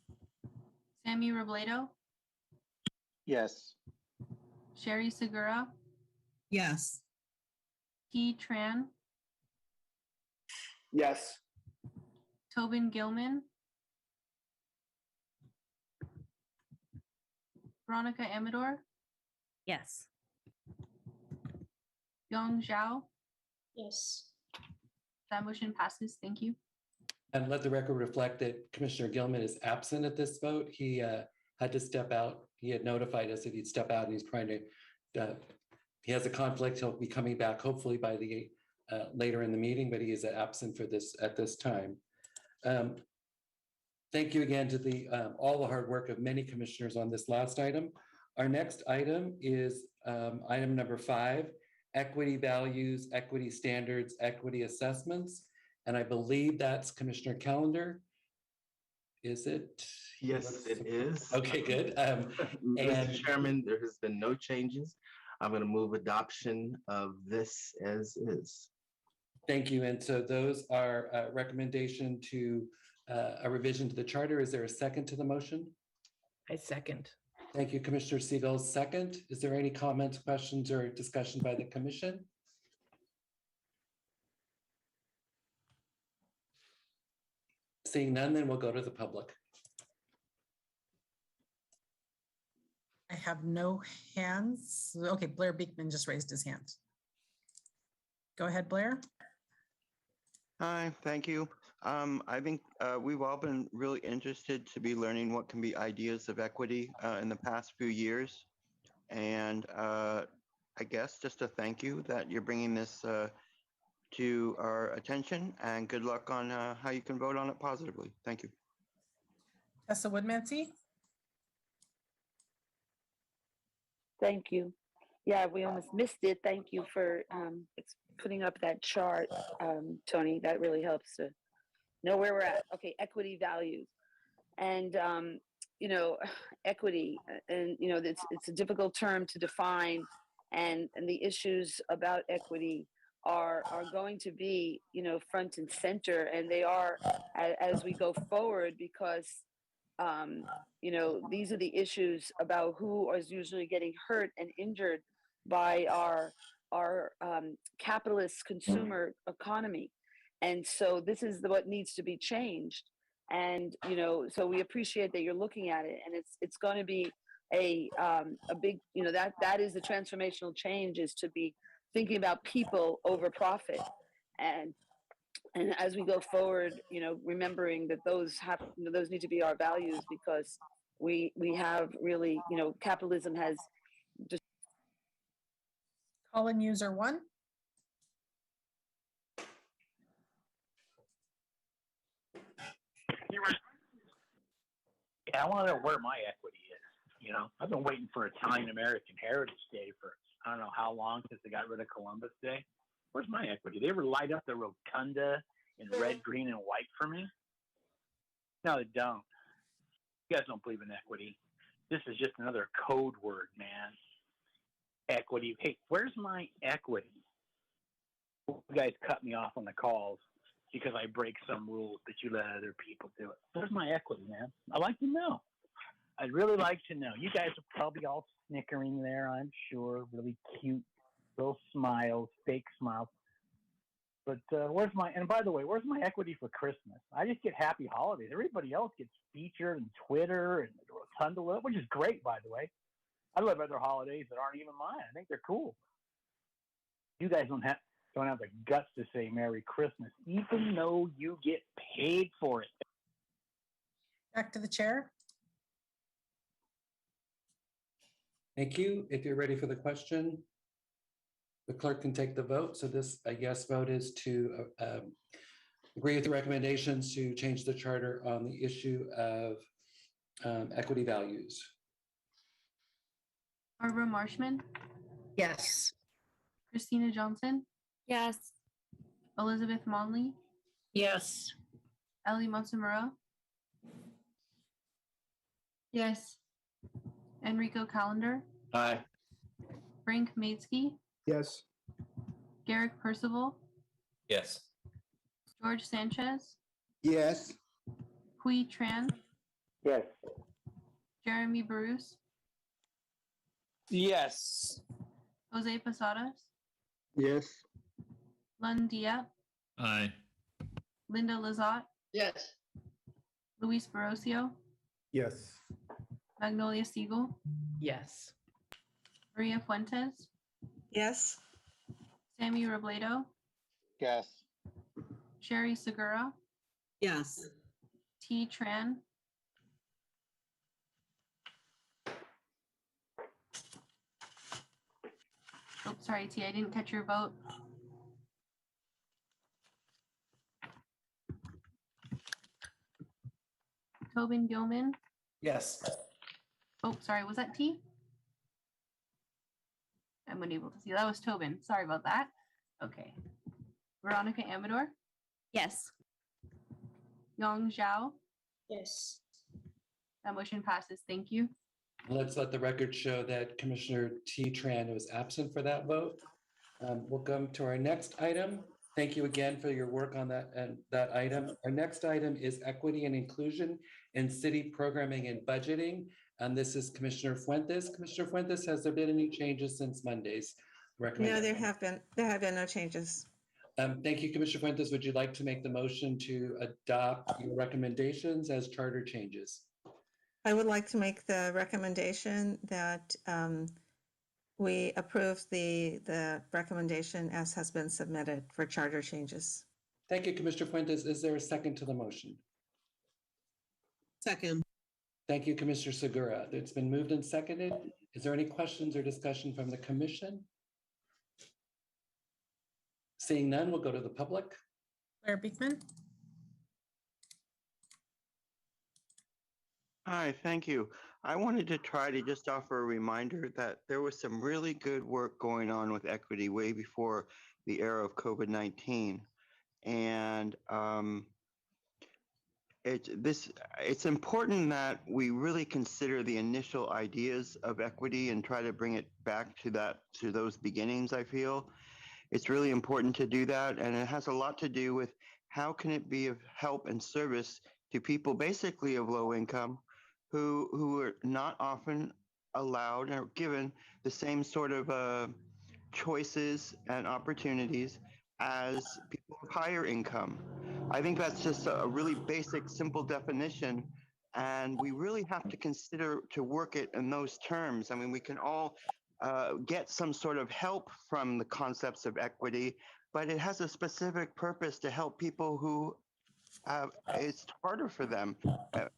Sammy Robledo, Yes. Sherry Segura, Yes. T. Tran, Yes. Tobin Gilman, Veronica Amador, Yes. Yong Zhao. Yes. That motion passes. Thank you. And let the record reflect that Commissioner Gilman is absent at this vote. He had to step out. He had notified us that he'd step out and he's trying to, he has a conflict. He'll be coming back hopefully by the later in the meeting, but he is absent for this at this time. Thank you again to all the hard work of many commissioners on this last item. Our next item is item number 5, equity values, equity standards, equity assessments. And I believe that's Commissioner Calendar. Is it? Yes, it is. Okay, good. Mr. Chairman, there has been no changes. I'm going to move adoption of this as is. Thank you. And so those are recommendation to a revision to the charter. Is there a second to the motion? I second. Thank you, Commissioner Siegel. Second, is there any comments, questions, or discussion by the commission? Seeing none, then we'll go to the public. I have no hands. Okay, Blair Beekman just raised his hand. Go ahead, Blair. Hi, thank you. I think we've all been really interested to be learning what can be ideas of equity in the past few years. And I guess just a thank you that you're bringing this to our attention, and good luck on how you can vote on it positively. Thank you. Tessa Woodmansey. Thank you. Yeah, we almost missed it. Thank you for putting up that chart, Tony. That really helps to know where we're at. Okay, equity values. And, you know, equity, and, you know, it's a difficult term to define. And the issues about equity are going to be, you know, front and center. And they are as we go forward, because you know, these are the issues about who is usually getting hurt and injured by our our capitalist consumer economy. And so this is what needs to be changed. And, you know, so we appreciate that you're looking at it, and it's going to be a big, you know, that is the transformational change, is to be thinking about people over profit. And as we go forward, you know, remembering that those need to be our values, because we have really, you know, capitalism has just. Call in user 1. Yeah, I want to know where my equity is. You know, I've been waiting for Italian American Heritage Day for I don't know how long, since they got rid of Columbus Day. Where's my equity? They ever light up the rotunda in red, green, and white for me? No, they don't. You guys don't believe in equity. This is just another code word, man. Equity. Hey, where's my equity? You guys cut me off on the calls because I break some rules, but you let other people do it. Where's my equity, man? I'd like to know. I'd really like to know. You guys are probably all snickering there, I'm sure. Really cute little smiles, fake smiles. But where's my, and by the way, where's my equity for Christmas? I just get happy holidays. Everybody else gets featured on Twitter and the Rotunda, which is great, by the way. I love other holidays that aren't even mine. I think they're cool. You guys don't have the guts to say Merry Christmas, even though you get paid for it. Back to the chair. Thank you. If you're ready for the question, the clerk can take the vote. So this, I guess, vote is to agree with the recommendations to change the charter on the issue of equity values. Barbara Marshman, Yes. Christina Johnson, Yes. Elizabeth Monley, Yes. Ellie Matsumura, Yes. Enrico Callender, Aye. Frank Maidsky, Yes. Garrick Percival, Yes. George Sanchez, Yes. Hui Tran, Yes. Jeremy Bruce, Yes. Jose Posadas, Yes. Lund Diep, Aye. Linda Lazat, Yes. Luis Barrocio, Yes. Magnolia Siegel, Yes. Maria Fuentes, Yes. Sammy Robledo, Yes. Sherry Segura, Yes. T. Tran, oh, sorry, T, I didn't catch your vote. Tobin Gilman, Yes. oh, sorry, was that T? I'm unable to see. That was Tobin. Sorry about that. Okay. Veronica Amador, Yes. Yong Zhao, Yes. that motion passes. Thank you. Let's let the record show that Commissioner T. Tran was absent for that vote. We'll come to our next item. Thank you again for your work on that item. Our next item is equity and inclusion in city programming and budgeting. And this is Commissioner Fuentes. Commissioner Fuentes, has there been any changes since Monday's No, recommendation? there have been no changes. Thank you, Commissioner Fuentes. Would you like to make the motion to adopt your recommendations as charter changes? I would like to make the recommendation that we approve the recommendation as has been submitted for charter changes. Thank you, Commissioner Fuentes. Is there a second to the motion? Second. Thank you, Commissioner Segura. It's been moved and seconded. Is there any questions or discussion from the commission? Seeing none, we'll go to the public. Blair Beekman. Hi, thank you. I wanted to try to just offer a reminder that there was some really good work going on with equity way before the era of COVID-19. And it's important that we really consider the initial ideas of equity and try to bring it back to those beginnings, I feel. It's really important to do that, and it has a lot to do with how can it be of help and service to people basically of low income who are not often allowed or given the same sort of choices and opportunities as people of higher income. I think that's just a really basic, simple definition. And we really have to consider to work it in those terms. I mean, we can all get some sort of help from the concepts of equity, but it has a specific purpose to help people who it's harder for them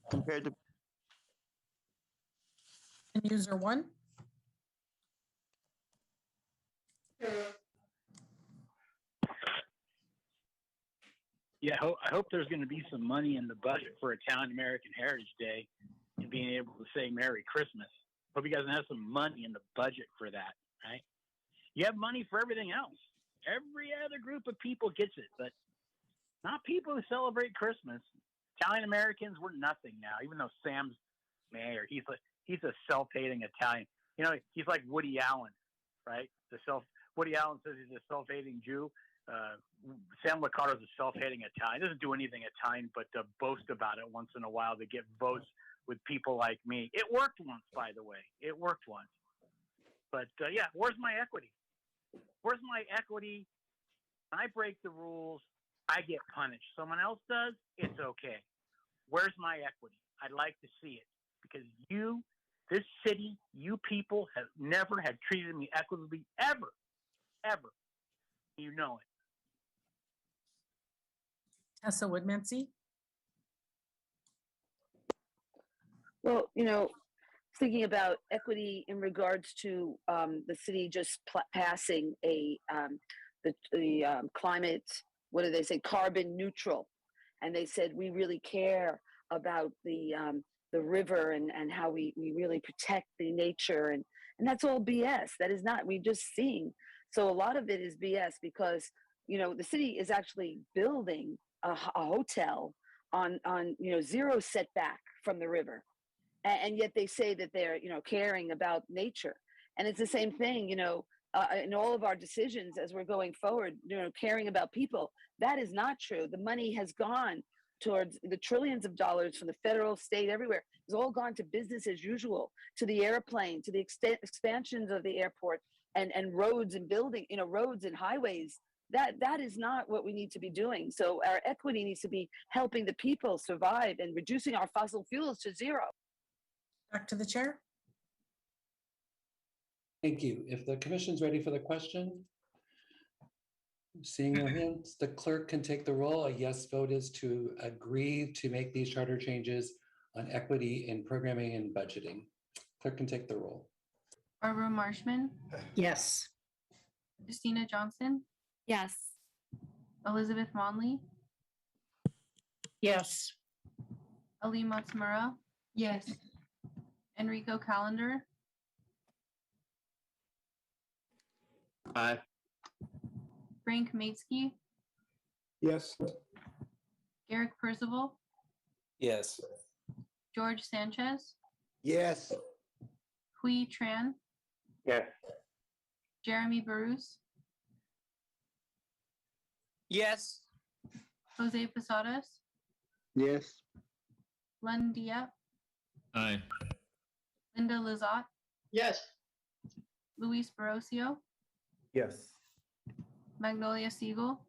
compared to. And user one? Yeah, I hope there's going to be some money in the budget for Italian American Heritage Day and being able to say Merry Christmas. Hope you guys have some money in the budget for that, right? You have money for everything else. Every other group of people gets it, but not people who celebrate Christmas. Italian Americans, we're nothing now, even though Sam's mayor. He's a self-hating Italian. You know, he's like Woody Allen, right? Woody Allen says he's a self-hating Jew. Sam Liccardo's a self-hating Italian. He doesn't do anything Italian but to boast about it once in a while to get votes with people like me. It worked once, by the way. It worked once. But yeah, where's my equity? Where's my equity? I break the rules, I get punished. Someone else does, it's okay. Where's my equity? I'd like to see it because you, this city, you people have never have treated me equitably ever, ever. You know it. Tessa Woodmansey? Well, thinking about equity in regards to the city just passing the climate, what do they say, carbon neutral, and they said we really care about the river and how we really protect the nature, and that's all BS. That is not. We're just seeing. So a lot of it is BS because the city is actually building a hotel on zero setback from the river. And yet they say that they're, caring about nature. And it's the same thing, in all of our decisions as we're going forward, caring about people. That is not true. The money has gone towards the trillions of dollars from the federal, state, everywhere. It's all gone to business as usual, to the airplane, to the expansions of the airport and roads and building, roads and highways. That is not what we need to be doing. So our equity needs to be helping the people survive and reducing our fossil fuels to zero. Back to the chair. Thank you. If the commission's ready for the question, seeing no hands, the clerk can take the roll. A yes vote is to agree to make these charter changes on equity in programming and budgeting. Clerk can take the roll. Barbara Marshman, Yes. Christina Johnson, Yes. Elizabeth Monley, Yes. Ali Matsumura, Yes. Enrico Calendar, Aye. Frank Maitsky, Yes. Garrick Percival, Yes. George Sanchez, Yes. Hui Tran, Yes. Jeremy Barus, Yes. Jose Posadas, Yes. Lund Diep, Aye. Linda Lizotte, Yes. Luis Barrocio, Yes. Magnolia Siegel,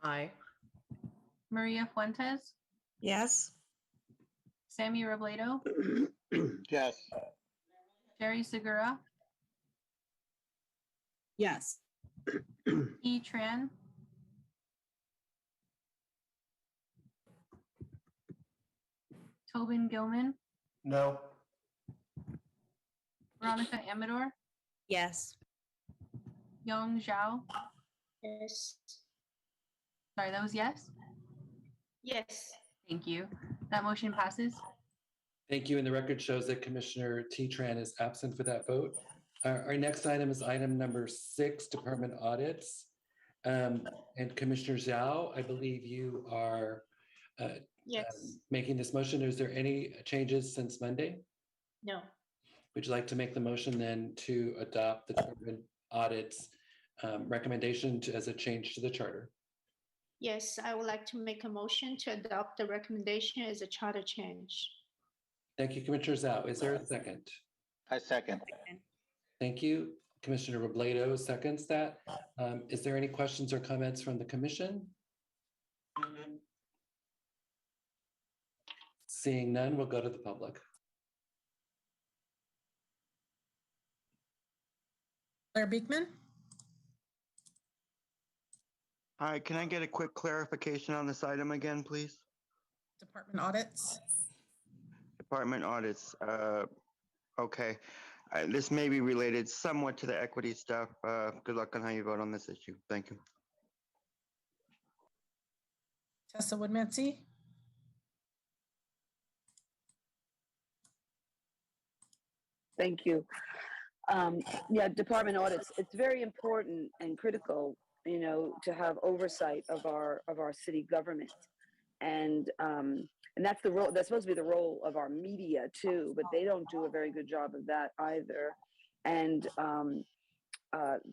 Aye. Maria Fuentes, Yes. Sammy Robledo, Yes. Jerry Segura, Yes. E. Tran, Tobin Gilman, No. Veronica Amador, Yes. Yong Zhao. Yes. Sorry, that was yes? Yes. Thank you. That motion passes. Thank you. And the record shows that Commissioner T. Tran is absent for that vote. Our next item is item number 6, department audits. And Commissioner Zhao, I believe you are making this motion. Is there any changes since Monday? No. Would you like to make the motion then to adopt the department audits recommendation as a change to the charter? Yes, I would like to make a motion to adopt the recommendation as a charter change. Thank you, Commissioner Zhao. Is there a second? I second. Thank you. Commissioner Robledo seconds that. Is there any questions or comments from the commission? Seeing none, we'll go to the public. Blair Beekman? Hi, can I get a quick clarification on this item again, please? Department audits? Department audits, okay. This may be related somewhat to the equity stuff. Good luck on how you vote on this issue. Thank you. Tessa Woodmansee? Thank you. Yeah, department audits, it's very important and critical, you know, to have oversight of our city government. And that's the role, that's supposed to be the role of our media too, but they don't do a very good job of that either. And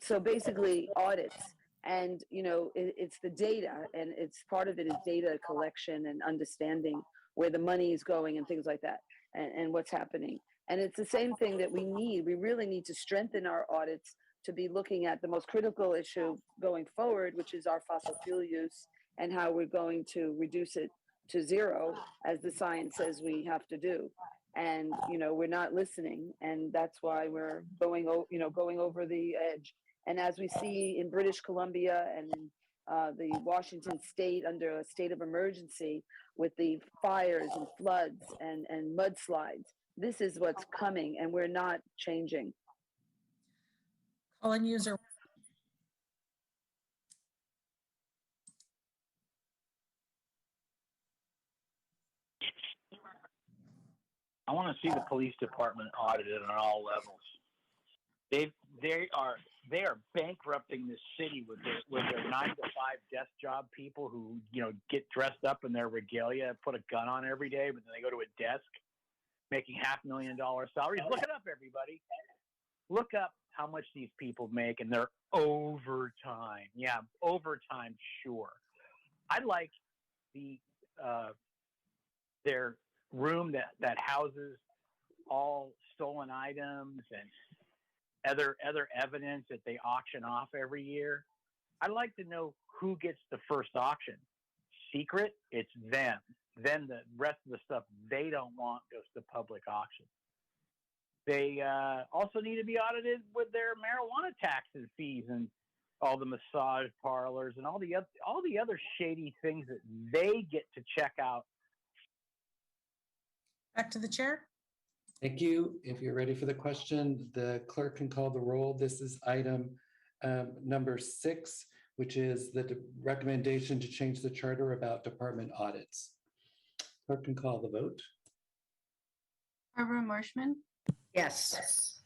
so basically audits, and you know, it's the data, and it's part of it is data collection and understanding where the money is going and things like that, and what's happening. And it's the same thing that we really need to strengthen our audits to be looking at the most critical issue going forward, which is our fossil fuel use and how we're going to reduce it to zero, as the science says we have to do. And, you know, we're not listening, and that's why we're going over the edge. And as we see in British Columbia and in the Washington state under a state of emergency with the fires and floods and mudslides, this is what's coming, and we're not changing. Calling user. I want to see the police department audited on all levels. They are bankrupting this city with their 9-to-5 desk job people who, you know, get dressed up in their regalia, put a gun on every day, but then they go to a desk making $500,000 salaries. Look it up, everybody. Look up how much these people make and their overtime. Yeah, overtime, sure. I like their room that houses all stolen items and other evidence that they auction off every year. I'd like to know who gets the first auction. Secret, it's them. Then the rest of the stuff they don't want goes to public auction. They also need to be audited with their marijuana taxes, fees, and all the massage parlors and all the other shady things that they get to check out. Back to the chair. Thank you. If you're ready for the question, the clerk can call the roll. This is item number 6, which is the recommendation to change the charter about department audits. Clerk can call the vote. Barbara Marshman, Yes.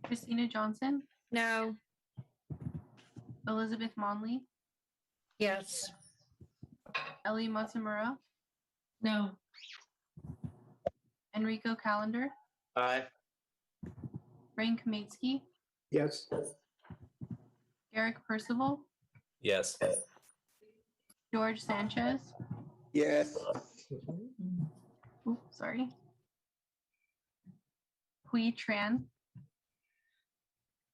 Christina Johnson, No. Elizabeth Monley, Yes. Ellie Matsumura, No. Enrico Calendar, Aye. Frank Kaminsky, Yes. Garrick Percival, Yes. George Sanchez, Yes. oops, sorry, Hui Tran,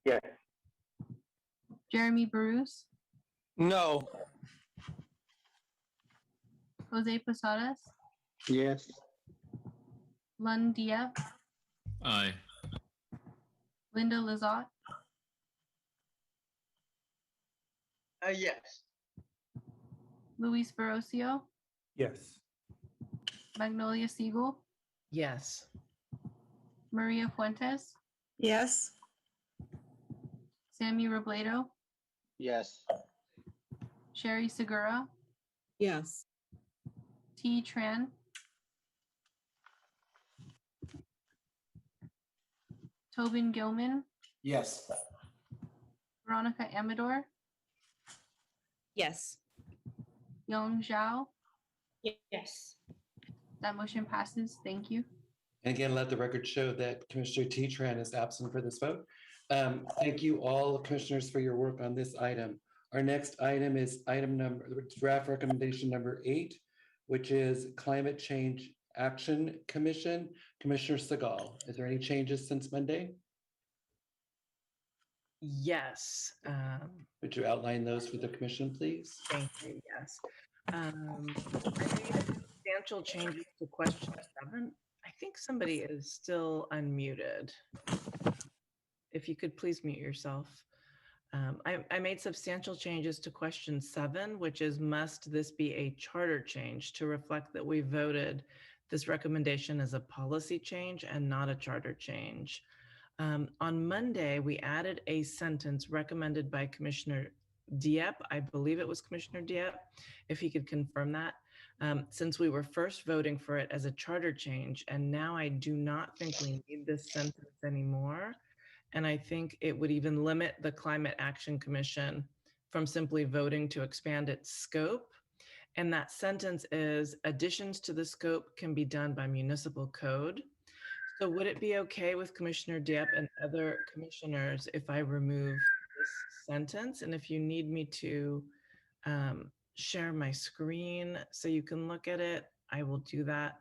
Yes. Jeremy Bruce, No. Jose Posadas, Yes. Lund Diep, Aye. Linda Lizotte, Yes. Luis Barrocio, Yes. Magnolia Siegel, Yes. Maria Fuentes, Yes. Sammy Robledo, Yes. Sherry Segura, Yes. T. Tran, Tobin Gilman, Yes. Veronica Amador, Yes. Yong Zhao. Yes. That motion passes. Thank you. And again, let the record show that Commissioner T. Tran is absent for this vote. Thank you all commissioners for your work on this item. Our next item is draft recommendation number 8, which is Climate Change Action Commission. Commissioner Segal, is there any changes since Monday? Yes. Would you outline those for the commission, please? Thank you. Yes. I made substantial changes to question 7. I think somebody is still unmuted. If you could please mute yourself. I made substantial changes to question 7, which is, must this be a charter change, to reflect that we voted this recommendation as a policy change and not a charter change. On Monday, we added a sentence recommended by Commissioner Dieppe. I believe it was Commissioner Dieppe, if he could confirm that, since we were first voting for it as a charter change. And now I do not think we need this sentence anymore. And I think it would even limit the Climate Action Commission from simply voting to expand its scope. And that sentence is, additions to the scope can be done by municipal code. So would it be okay with Commissioner Dieppe and other commissioners if I remove this sentence? And if you need me to share my screen so you can look at it, I will do that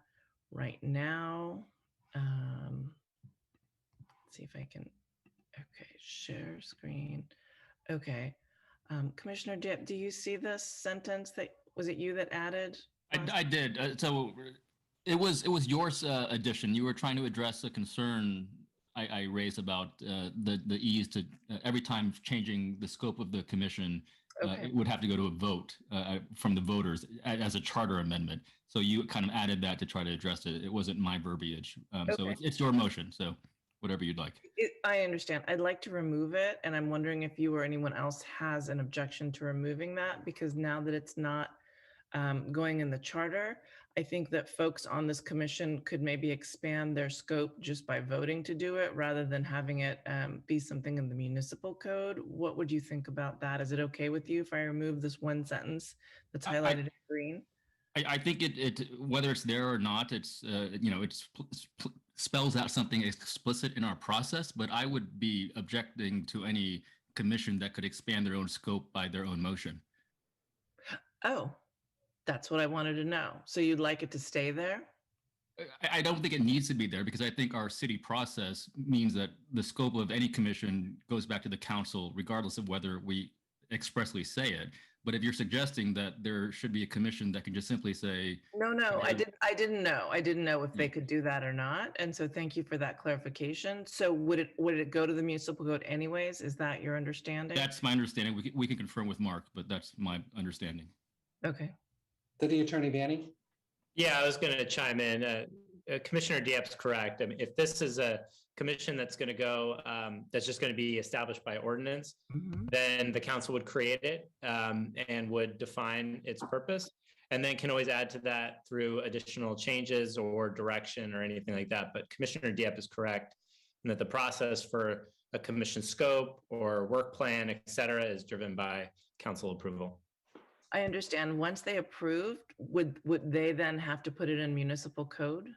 right now. Let's see if I can. Okay, share screen. Okay. Commissioner Dieppe, do you see this sentence? That was it you that added? I did. So it was your addition. You were trying to address a concern I raised about the ease to every time changing the scope of the commission, Okay. it would have to go to a vote from the voters as a charter amendment. So you kind of added that to try to address it. It wasn't my verbiage. So Okay. it's your motion. So whatever you'd like. I understand. I'd like to remove it, and I'm wondering if you or anyone else has an objection to removing that, because now that it's not going in the charter, I think that folks on this commission could maybe expand their scope just by voting to do it, rather than having it be something in the municipal code. What would you think about that? Is it okay with you if I remove this one sentence that's highlighted in green? I think it whether it's there or not, it's it's spells out something explicit in our process. But I would be objecting to any commission that could expand their own scope by their own motion. Oh, that's what I wanted to know. So you'd like it to stay there? I don't think it needs to be there, because I think our city process means that the scope of any commission goes back to the council, regardless of whether we expressly say it. But if you're suggesting that there should be a commission that can just simply say, No, I didn't know. I didn't know if they could do that or not. And so thank you for that clarification. So would it go to the municipal code anyways? Is that your understanding? that's my understanding. We can confirm with Mark, but that's my understanding. Okay. City Attorney Banning? Yeah, I was going to chime in. Commissioner Dieppe's correct. I mean, if this is a commission that's going to go, that's just going to be established by ordinance, then the council would create it and would define its purpose, and then can always add to that through additional changes or direction or anything like that. But Commissioner Dieppe is correct in that the process for a commission scope or work plan, et cetera, is driven by council approval. I understand. Once they approved, would they then have to put it in municipal code?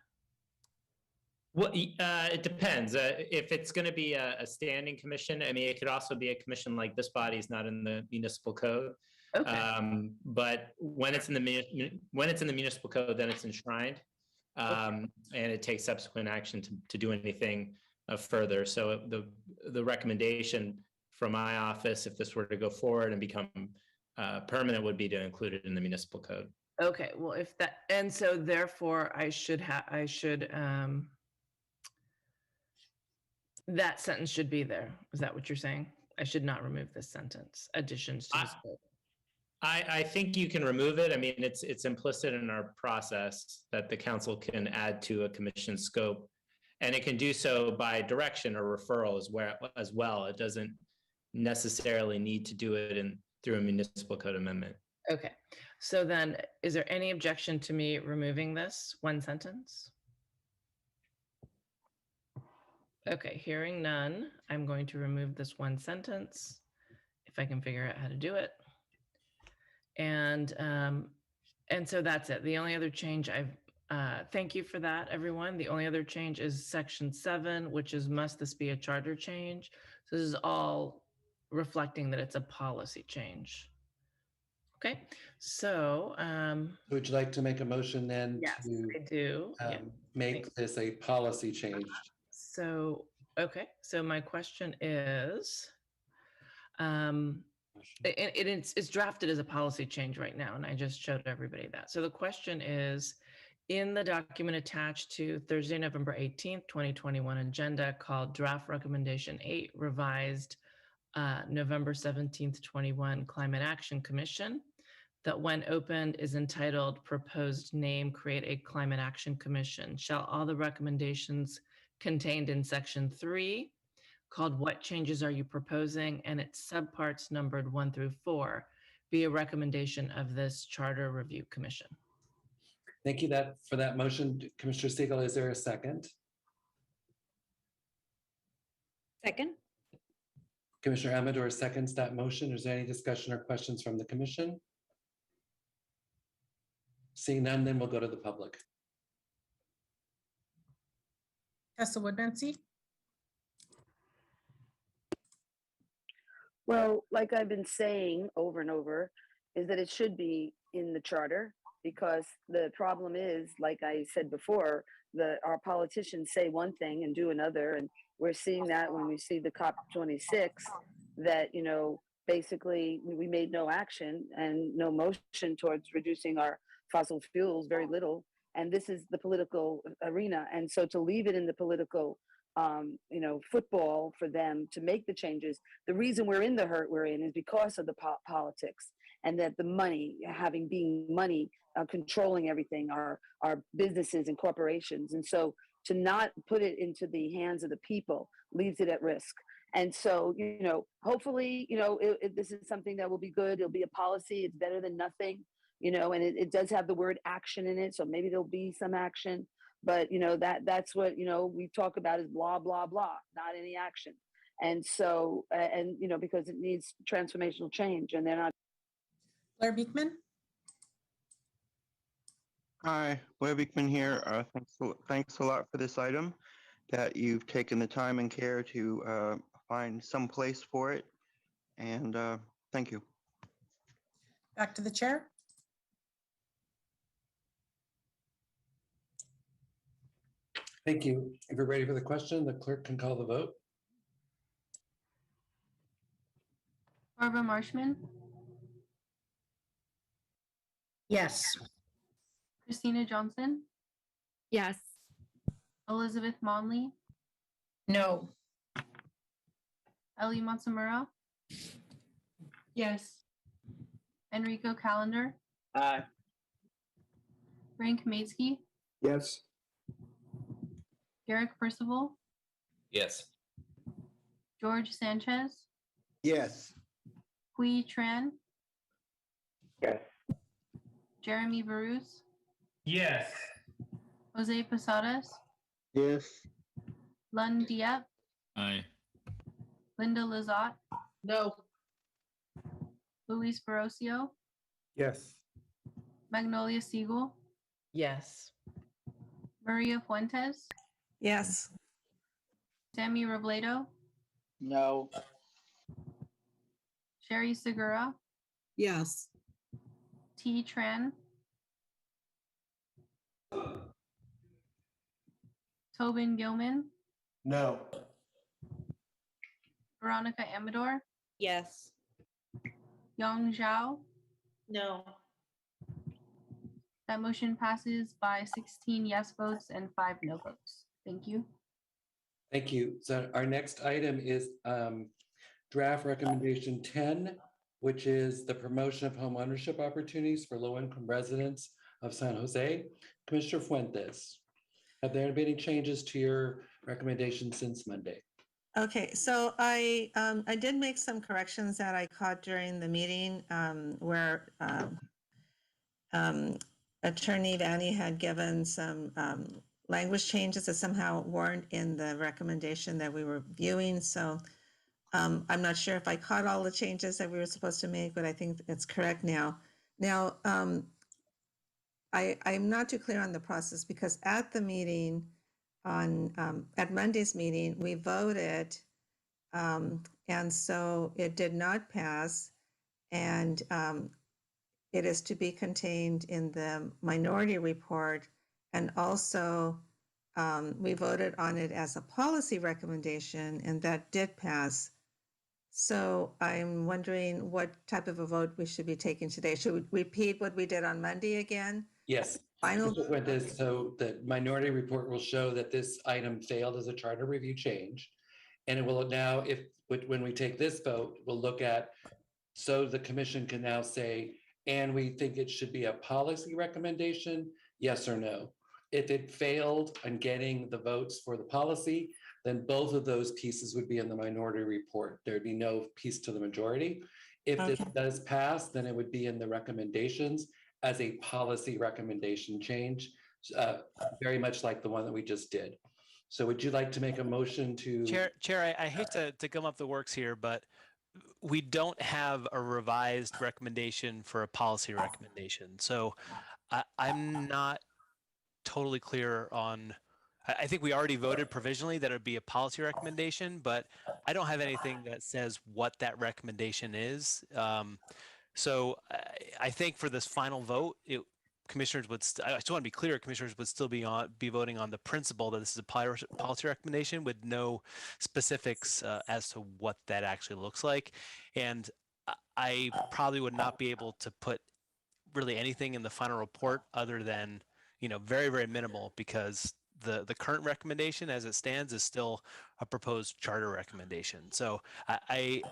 Well, it depends. If it's going to be a standing commission, I mean, it could also be a commission like this body is not in the municipal code. Okay. But when it's in the municipal code, then it's enshrined, and it takes subsequent action to do anything further. So the recommendation from my office, if this were to go forward and become permanent, would be to include it in the municipal code. Okay. Well, if that, and so therefore that sentence should be there. Is that what you're saying? I should not remove this sentence, additions to the scope. I think you can remove it. I mean, it's implicit in our process that the council can add to a commission scope, and it can do so by direction or referral as well. It doesn't necessarily need to do it through a municipal code amendment. Okay. So then, is there any objection to me removing this one sentence? Okay, hearing none, I'm going to remove this one sentence if I can figure out how to do it. And so that's it. The only other change thank you for that, everyone. The only other change is section 7, which is, must this be a charter change? So this is all reflecting that it's a policy change. Okay, so would you like to make a motion then? Yes, I do. Make this a policy change. So, okay. So my question is, It's drafted as a policy change right now, and I just showed everybody that. So the question is, in the document attached to Thursday, November 18th, 2021 agenda called Draft Recommendation 8, revised November 17th, 21 Climate Action Commission, that when opened is entitled Proposed Name, Create a Climate Action Commission. Shall all the recommendations contained in section 3, called What Changes Are You Proposing, and its subparts numbered 1 through 4, be a recommendation of this Charter Review Commission? Thank you for that motion. Commissioner Siegel, is there a second? Second. Commissioner Amador seconds that motion. Is there any discussion or questions from the commission? Seeing none, then we'll go to the public. Tessa Woodmansee. Well, like I've been saying over and over, is that it should be in the charter, because the problem is, like I said before, our politicians say one thing and do another. And we're seeing that when we see the COP26, that, you know, basically we made no action and no motion towards reducing our fossil fuels, very little. And this is the political arena. And so to leave it in the political you know, football for them to make the changes. The reason we're in the hurt we're in is because of the politics, and that the money, being money, controlling everything, our businesses and corporations. And so to not put it into the hands of the people leaves it at risk. And so, you know, hopefully, you know, this is something that will be good. It'll be a policy. It's better than nothing, you know, and it does have the word action in it. So maybe there'll be some action. But, you know, that's what, you know, we talk about is blah, blah, blah, not any action. And so, and, you know, because it needs transformational change, and they're not. Blair Beekman. Hi, Blair Beekman here. Thanks a lot for this item, that you've taken the time and care to find some place for it. And thank you. Back to the chair. Thank you. If you're ready for the question, the clerk can call the vote. Barbara Marshman, Yes. Christina Johnson, Yes. Elizabeth Monley, No. Ellie Matsumura, Yes. Enrico Calendar, Aye. Frank Maitsky, Yes. Garrick Percival, Yes. George Sanchez, Yes. Hui Tran, Yes. Jeremy Barus, Yes. Jose Posadas, Yes. Lund Diep, Aye. Linda Lizotte, No. Luis Barrocio, Yes. Magnolia Siegel, Yes. Maria Fuentes, Yes. Sammy Robledo, No. Sherry Segura, Yes. T. Tran, Tobin Gilman, No. Veronica Amador, Yes. Yang Zhao. No. That motion passes by 16 yes votes and 5 no votes. Thank you. Thank you. So our next item is draft recommendation 10, which is the promotion of home ownership opportunities for low-income residents of San Jose. Commissioner Fuentes, have there been any changes to your recommendation since Monday? Okay, so I did make some corrections that I caught during the meeting where Attorney Vanny had given some language changes that somehow weren't in the recommendation that we were viewing. So I'm not sure if I caught all the changes that we were supposed to make, but I think it's correct now. Now, I'm not too clear on the process, because at the meeting at Monday's meeting, we voted, and so it did not pass, and it is to be contained in the minority report, and also we voted on it as a policy recommendation, and that did pass. So I'm wondering what type of a vote we should be taking today. Should we repeat what we did on Monday again? Yes. Final. So the minority report will show that this item failed as a charter review change. And it will now, when we take this vote, we'll look at, so the commission can now say, and we think it should be a policy recommendation, yes or no. If it failed on getting the votes for the policy, then both of those pieces would be in the minority report. There'd be no piece to the majority. If this does pass, then it would be in the recommendations as a policy recommendation change, very much like the one that we just did. So would you like to make a motion to? Chair, I hate to gum up the works here, but we don't have a revised recommendation for a policy recommendation. So I'm not totally clear on, I think we already voted provisionally that it would be a policy recommendation, but I don't have anything that says what that recommendation is. So I think for this final vote, commissioners would, I just want to be clear, commissioners would still be voting on the principle that this is a policy recommendation with no specifics as to what that actually looks like. And I probably would not be able to put really anything in the final report other than, very, very minimal, because the current recommendation as it stands is still a proposed charter recommendation. So I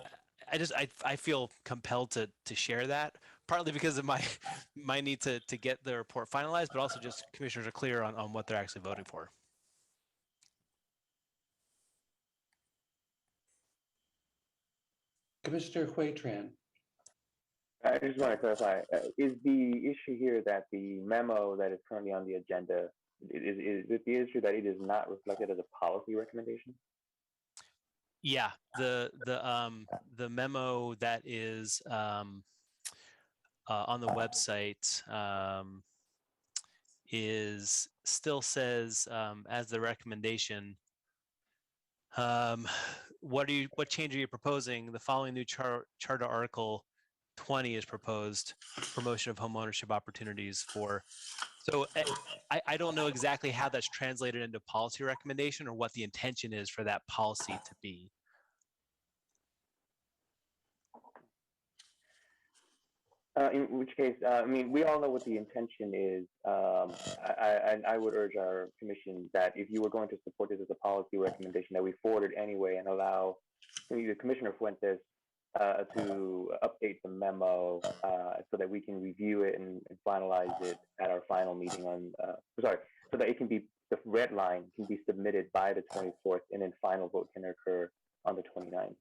feel compelled to share that, partly because of my need to get the report finalized, but also just commissioners are clear on what they're actually voting for. Commissioner Huitran. I just want to clarify, is the issue here that the memo that is currently on the agenda, is it the issue that it is not reflected as a policy recommendation? Yeah, the memo that is on the website still says as the recommendation. What change are you proposing? The following new charter article 20 is proposed: promotion of home ownership opportunities for. So I don't know exactly how that's translated into policy recommendation or what the intention is for that policy to be. In which case, we all know what the intention is. I would urge our commission that if you were going to support this as a policy recommendation, that we forward it anyway and allow the Commissioner Fuentes to update the memo so that we can review it and finalize it at our final meeting on, so that it can be, the red line can be submitted by the 24th and then final vote can occur on the 29th.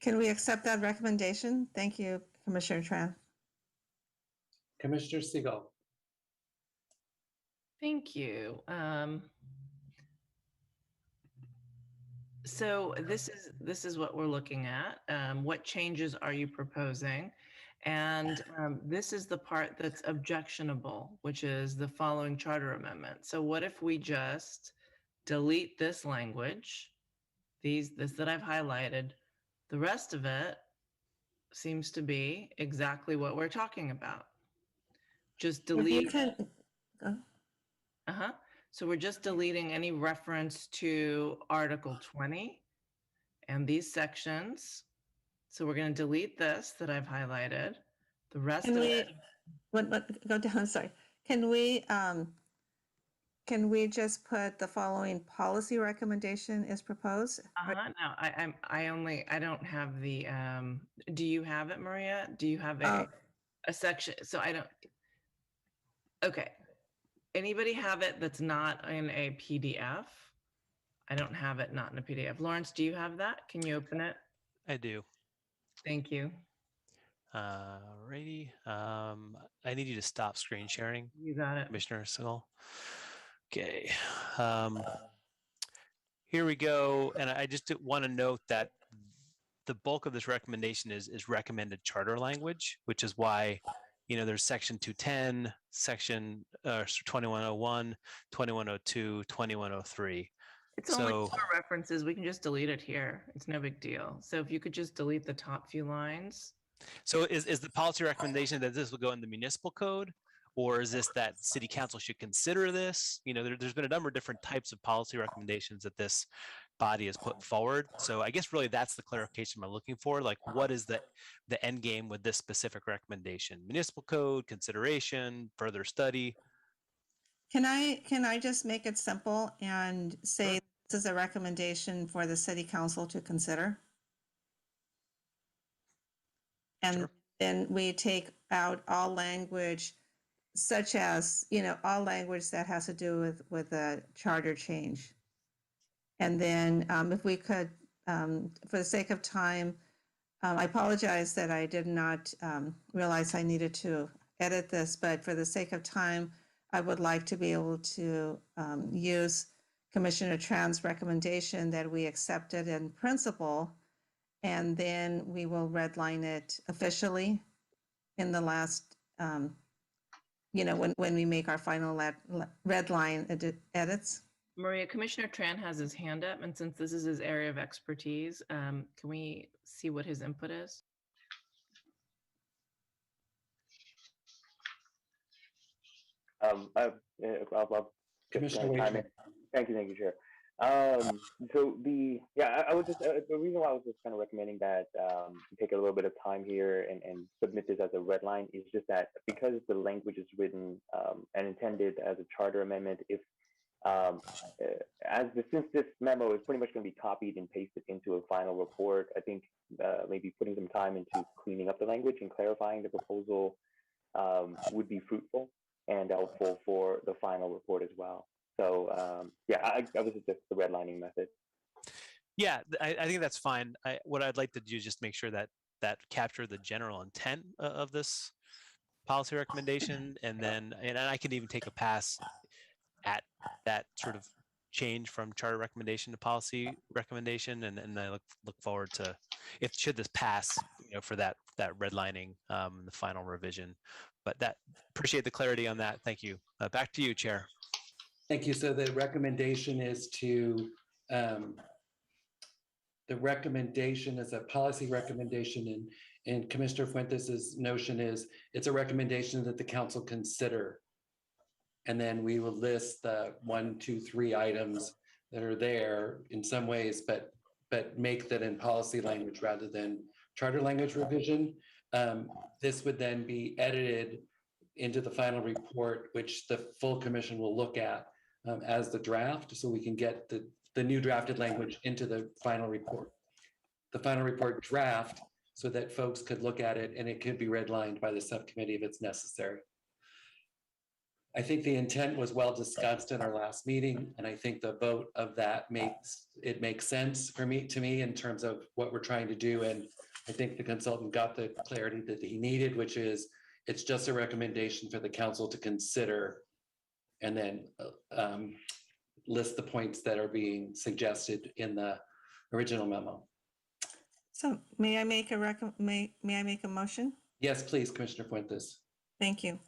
Can we accept that recommendation? Thank you, Commissioner Tran. Commissioner Siegel. Thank you. So this is what we're looking at. What changes are you proposing? And this is the part that's objectionable, which is the following charter amendment. So what if we just delete this language, this that I've highlighted? The rest of it seems to be exactly what we're talking about. Just delete. So we're just deleting any reference to Article 20 and these sections. So we're going to delete this that I've highlighted. The rest of it. Go down. Sorry. Can we just put the following policy recommendation is proposed? No, I don't have the. Do you have it, Maria? Do you have a section? So I don't. Okay. Anybody have it that's not in a PDF? I don't have it not in a PDF. Lawrence, do you have that? Can you open it? I do. Thank you. Alrighty. I need you to stop screen sharing. You got it. Commissioner Siegel. Okay. Here we go. And I just want to note that the bulk of this recommendation is recommended charter language, which is why there's section 210, section 2101, 2102, 2103. It's only 4 references. We can just delete it here. It's no big deal. So if you could just delete the top few lines. So is the policy recommendation that this will go in the municipal code, Or is this that city council should consider this? There's been a number of different types of policy recommendations that this body has put forward. So I guess really that's the clarification I'm looking for. Like, what is the end game with this specific recommendation? Municipal code, consideration, further study? Can I just make it simple and say this is a recommendation for the city council to consider? And then we take out all language such as, all language that has to do with a charter change. And then if we could, for the sake of time, I apologize that I did not realize I needed to edit this, but for the sake of time, I would like to be able to use Commissioner Tran's recommendation that we accepted in principle, and then we will redline it officially in the last, when we make our final red line edits. Maria, Commissioner Tran has his hand up, and since this is his area of expertise, can we see what his input is? Commissioner Wakeman. Thank you, Chair. So the reason why I was just kind of recommending that take a little bit of time here and submit this as a red line is just that because the language is written and intended as a charter amendment, if since this memo is pretty much going to be copied and pasted into a final report, I think maybe putting some time into cleaning up the language and clarifying the proposal would be fruitful and helpful for the final report as well. So I was just the redlining method. Yeah, I think that's fine. What I'd like to do is just make sure that capture the general intent of this policy recommendation, and I can even take a pass at that sort of change from charter recommendation to policy recommendation, and I look forward to should this pass, for that redlining, the final revision. But appreciate the clarity on that. Thank you. Back to you, Chair. Thank you. So the recommendation is the recommendation is a policy recommendation, and Commissioner Fuentes's notion is it's a recommendation that the council consider. And then we will list the 1, 2, 3 items that are there in some ways, but make that in policy language rather than charter language revision. This would then be edited into the final report, which the full commission will look at as the draft, so we can get the new drafted language into the final report. The final report draft, so that folks could look at it and it could be redlined by the subcommittee if it's necessary. I think the intent was well discussed in our last meeting, and I think the vote of that makes sense to me in terms of what we're trying to do. And I think the consultant got the clarity that he needed, which is it's just a recommendation for the council to consider, and then list the points that are being suggested in the original memo. So may I make a motion? Yes, please, Commissioner Fuentes. Thank you.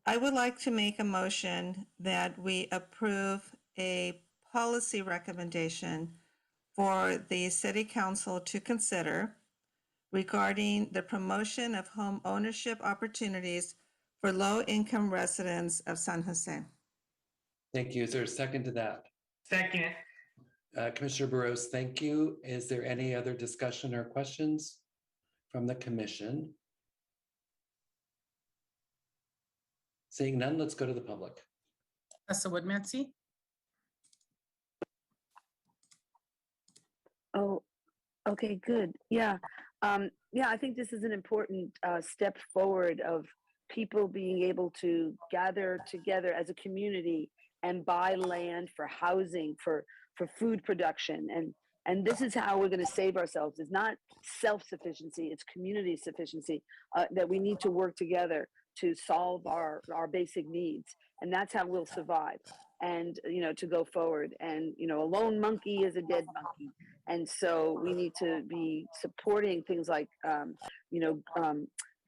I would like to make a motion that we approve a policy recommendation for the city council to consider regarding the promotion of home ownership opportunities for low-income residents of San Jose. Thank you. Is there a second to that? Second. Commissioner Burrows, thank you. Is there any other discussion or questions from the commission? Seeing none, let's go to the public. Tessa Woodmansey. Oh, okay, good. Yeah. I think this is an important step forward of people being able to gather together as a community and buy land for housing, for food production. And this is how we're going to save ourselves. It's not self-sufficiency, it's community sufficiency, that we need to work together to solve our basic needs. And that's how we'll survive and, to go forward. And, a lone monkey is a dead monkey. And so we need to be supporting things like,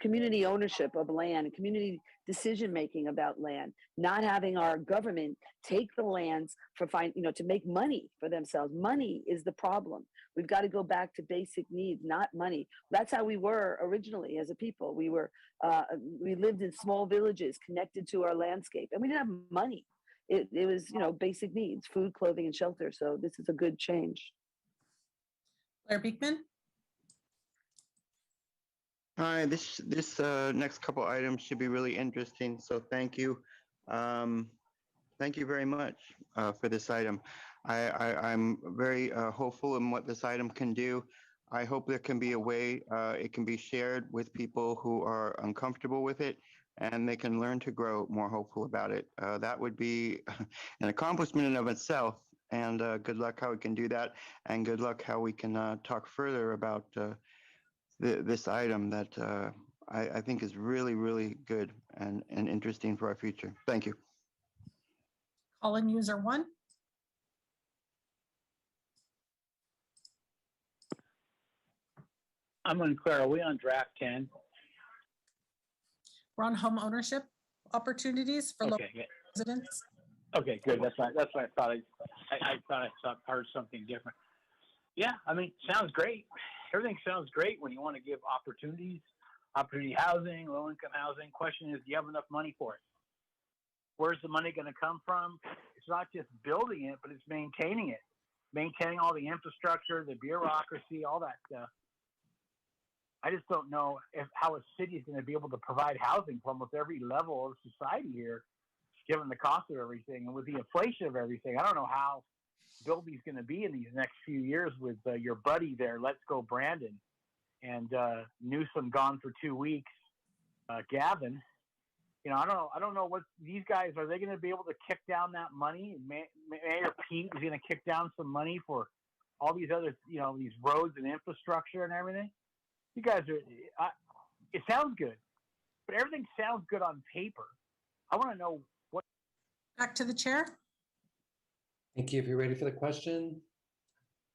community ownership of land, community decision-making about land, not having our government take the lands to make money for themselves. Money is the problem. We've got to go back to basic needs, not money. That's how we were originally as a people. We lived in small villages connected to our landscape, and we didn't have money. It was, basic needs, food, clothing, and shelter. So this is a good change. Blair Beekman? Hi, this next couple items should be really interesting, so thank you. Thank you very much for this item. I'm very hopeful in what this item can do. I hope there can be a way it can be shared with people who are uncomfortable with it, and they can learn to grow more hopeful about it. That would be an accomplishment in of itself, and good luck how we can do that, and good luck how we can talk further about this item that I think is really, really good and interesting for our future. Thank you. Call-in user 1? I'm unclear. Are we on draft 10? We're on home ownership opportunities for local residents. Okay, good. That's what I thought. I thought I heard something different. Yeah, I mean, sounds great. Everything sounds great when you want to give opportunity housing, low-income housing. Question is, do you have enough money for it? Where's the money going to come from? It's not just building it, but it's maintaining it, maintaining all the infrastructure, the bureaucracy, all that stuff. I just don't know how a city is going to be able to provide housing for almost every level of society here, given the cost of everything and with the inflation of everything. I don't know how building's going to be in these next few years with your buddy there. Let's go, Brandon, and Newsom gone for 2 weeks. Gavin, I don't know what these guys are. They going to be able to kick down that money? Mayor Pete is going to kick down some money for all these other, these roads and infrastructure and everything. You guys are. It sounds good, but everything sounds good on paper. I want to know what. Back to the chair. Thank you. If you're ready for the question,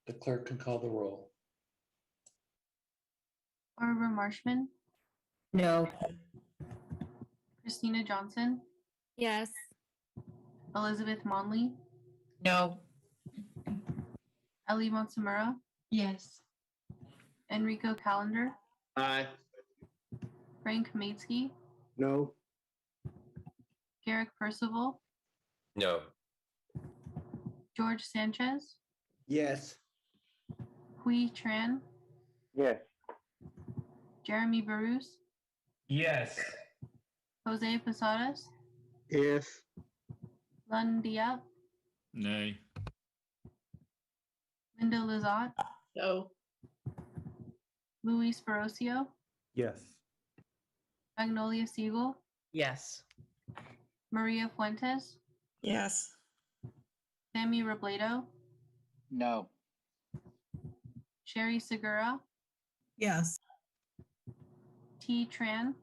the clerk can call the roll. Barbara Marshman, No. Christina Johnson, Yes. Elizabeth Monley, No. Ellie Monsamura, Yes. Enrico Calendar, Aye. Frank Kaminsky, No. Garrick Percival, No. George Sanchez, Yes. Hui Tran, Yes. Jeremy Barus, Yes. Jose Posadas, Yes. Lund Diap, Nay. Linda Lizotte, No. Luis Ferrocio, Yes. Magnolia Siegel, Yes. Maria Fuentes, Yes. Sammy Robledo, No. Sherry Segura, Yes. T. Tran,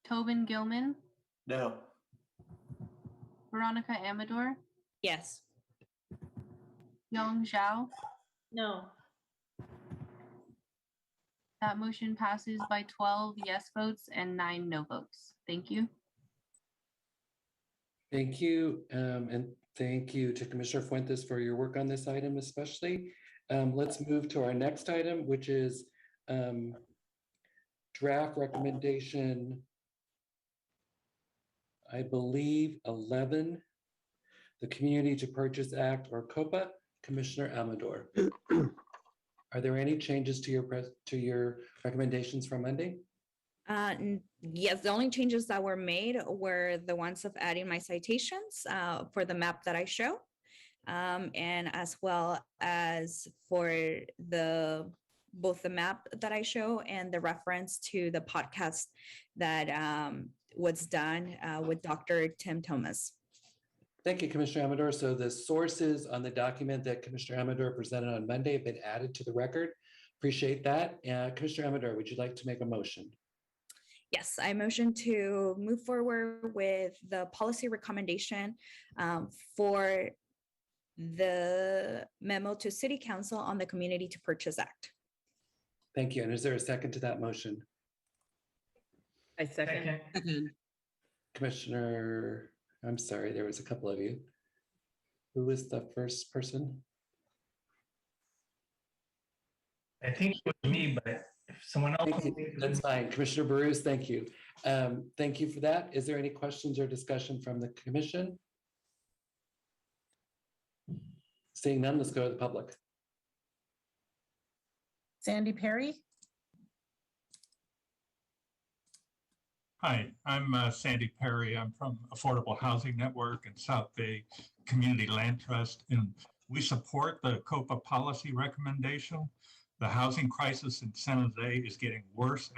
Tobin Gilman, No. Veronica Amador, Yes. Yong Zhao. No. That motion passes by 12 yes votes and 9 no votes. Thank you. Thank you. And thank you to Commissioner Fuentes for your work on this item especially. Let's move to our next item, which is draft recommendation, I believe 11, the Community to Purchase Act, or COPA. Commissioner Amador. Are there any changes to your recommendations from Monday? Yes, the only changes that were made were the ones of adding my citations for the map that I show, and as well as for both the map that I show and the reference to the podcast that was done with Dr. Tim Thomas. Thank you, Commissioner Amador. So the sources on the document that Commissioner Amador presented on Monday have been added to the record. Appreciate that. Commissioner Amador, would you like to make a motion? Yes, I motion to move forward with the policy recommendation for the memo to City Council on the Community to Purchase Act. Thank you. And is there a second to that motion? I second. Commissioner I'm sorry, there was a couple of you. Who was the first person? I think it was me, but if someone else. Thank you. That's fine. Commissioner Bruce, thank you. Thank you for that. Is there any questions or discussion from the commission? Seeing none, let's go to the public. Sandy Perry? Hi, I'm Sandy Perry. I'm from Affordable Housing Network and South Bay Community Land Trust, and we support the COPA policy recommendation. The housing crisis in San Jose is getting worse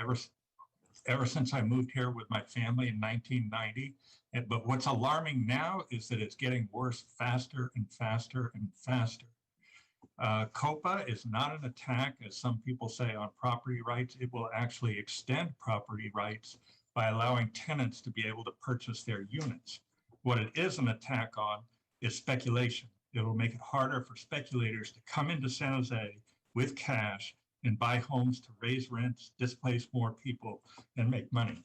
ever since I moved here with my family in 1990. But what's alarming now is that it's getting worse faster and faster and faster. COPA is not an attack, as some people say, on property rights. It will actually extend property rights by allowing tenants to be able to purchase their units. What it is an attack on is speculation. It will make it harder for speculators to come into San Jose with cash and buy homes to raise rents, displace more people, and make money.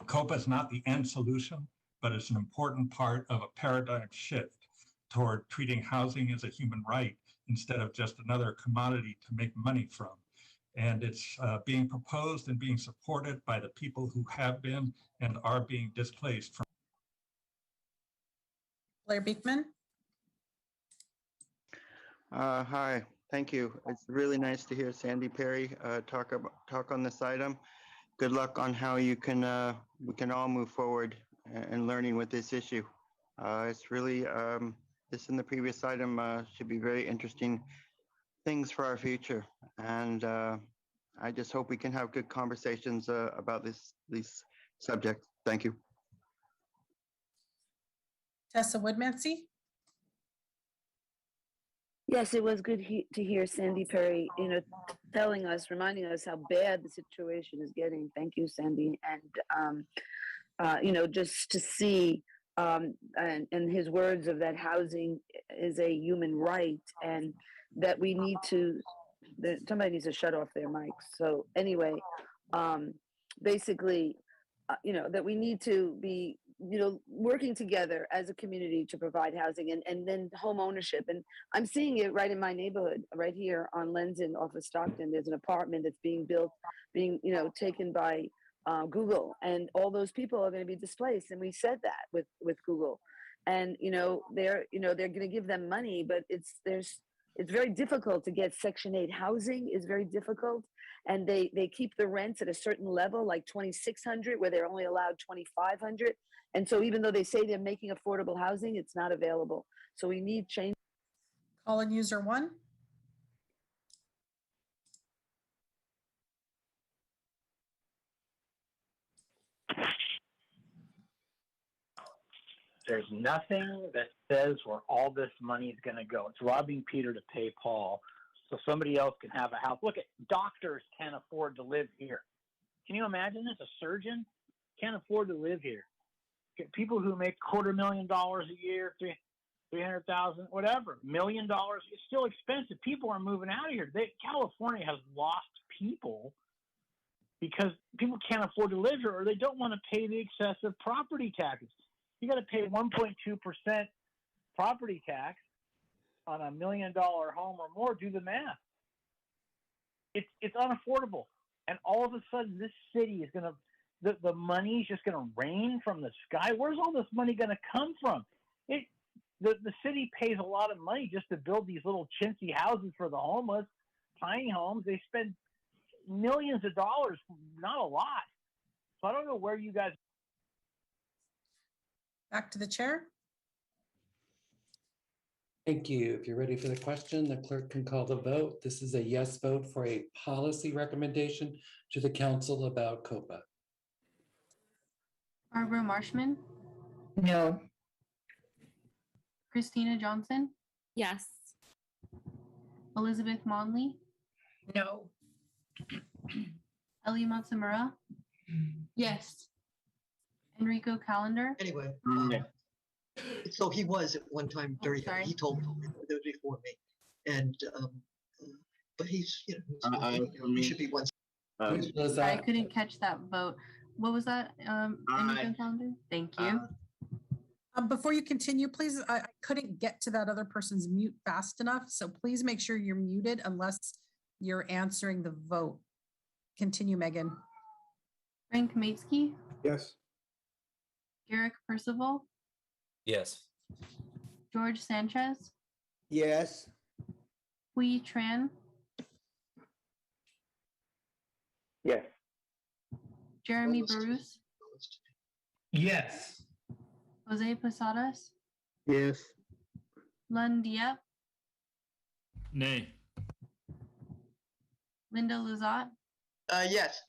COPA is not the end solution, but it's an important part of a paradigm shift toward treating housing as a human right instead of just another commodity to make money from. And it's being proposed and being supported by the people who have been and are being displaced from. Blair Beekman? Hi, thank you. It's really nice to hear Sandy Perry talk on this item. Good luck on how you can we can all move forward and learning with this issue. It's really this and the previous item should be very interesting things for our future, and I just hope we can have good conversations about these subjects. Thank you. Tessa Woodmansey? Yes, it was good to hear Sandy Perry, telling us, reminding us how bad the situation is getting. Thank you, Sandy. And, just to see, and his words of that housing is a human right and that we need to, that somebody needs to shut off their mics. So anyway, basically, that we need to be working together as a community to provide housing and then home ownership. And I'm seeing it right in my neighborhood, right here on Lenzen off of Stockton. There's an apartment that's being built, taken by Google, and all those people are going to be displaced. And we said that with Google, and they're going to give them money, but it's very difficult to get Section 8 housing is very difficult. And they keep the rents at a certain level, like $2,600, where they're only allowed $2,500. And so even though they say they're making affordable housing, it's not available. So we need change. Call-in user 1. There's nothing that says where all this money is going to go. It's robbing Peter to pay Paul, so somebody else can have a house. Look, at doctors can't afford to live here. Can you imagine this? A surgeon can't afford to live here. People who make $250,000 a year, $300,000, whatever, $1 million, it's still expensive. People are moving out of here. California has lost people because people can't afford to live here, or they don't want to pay the excessive property taxes. You got to pay 1.2% property tax on $1 million home or more. Do the math. It's unaffordable, and all of a sudden, this city is going to. The money is just going to rain from the sky. Where's all this money going to come from? The city pays a lot of money just to build these little chintzy houses for the homeless, tiny homes. They spend millions of dollars, not a lot. So I don't know where you guys. Back to the chair. Thank you. If you're ready for the question, the clerk can call the vote. This is a yes vote for a policy recommendation to the council about COPA. Barbara Marshman, No. Christina Johnson, Yes. Elizabeth Monley, No. Ellie Matsumura, Yes. Enrico Calendar. Anyway, so he was at one time very, he told me that was before me. And, but he's, he should be one. I couldn't catch that vote. What was that? Enrico Calendar? Thank you. Before you continue, please, I couldn't get to that other person's mute fast enough, so please make sure you're muted unless you're answering the vote. Continue, Megan. Frank Maitsky, Yes. Garrick Percival, Yes. George Sanchez, Yes. Hui Tran, Yes. Jeremy Barus, Yes. Jose Posadas, Yes. Lund Diep, Nay. Linda Luzat, Yes.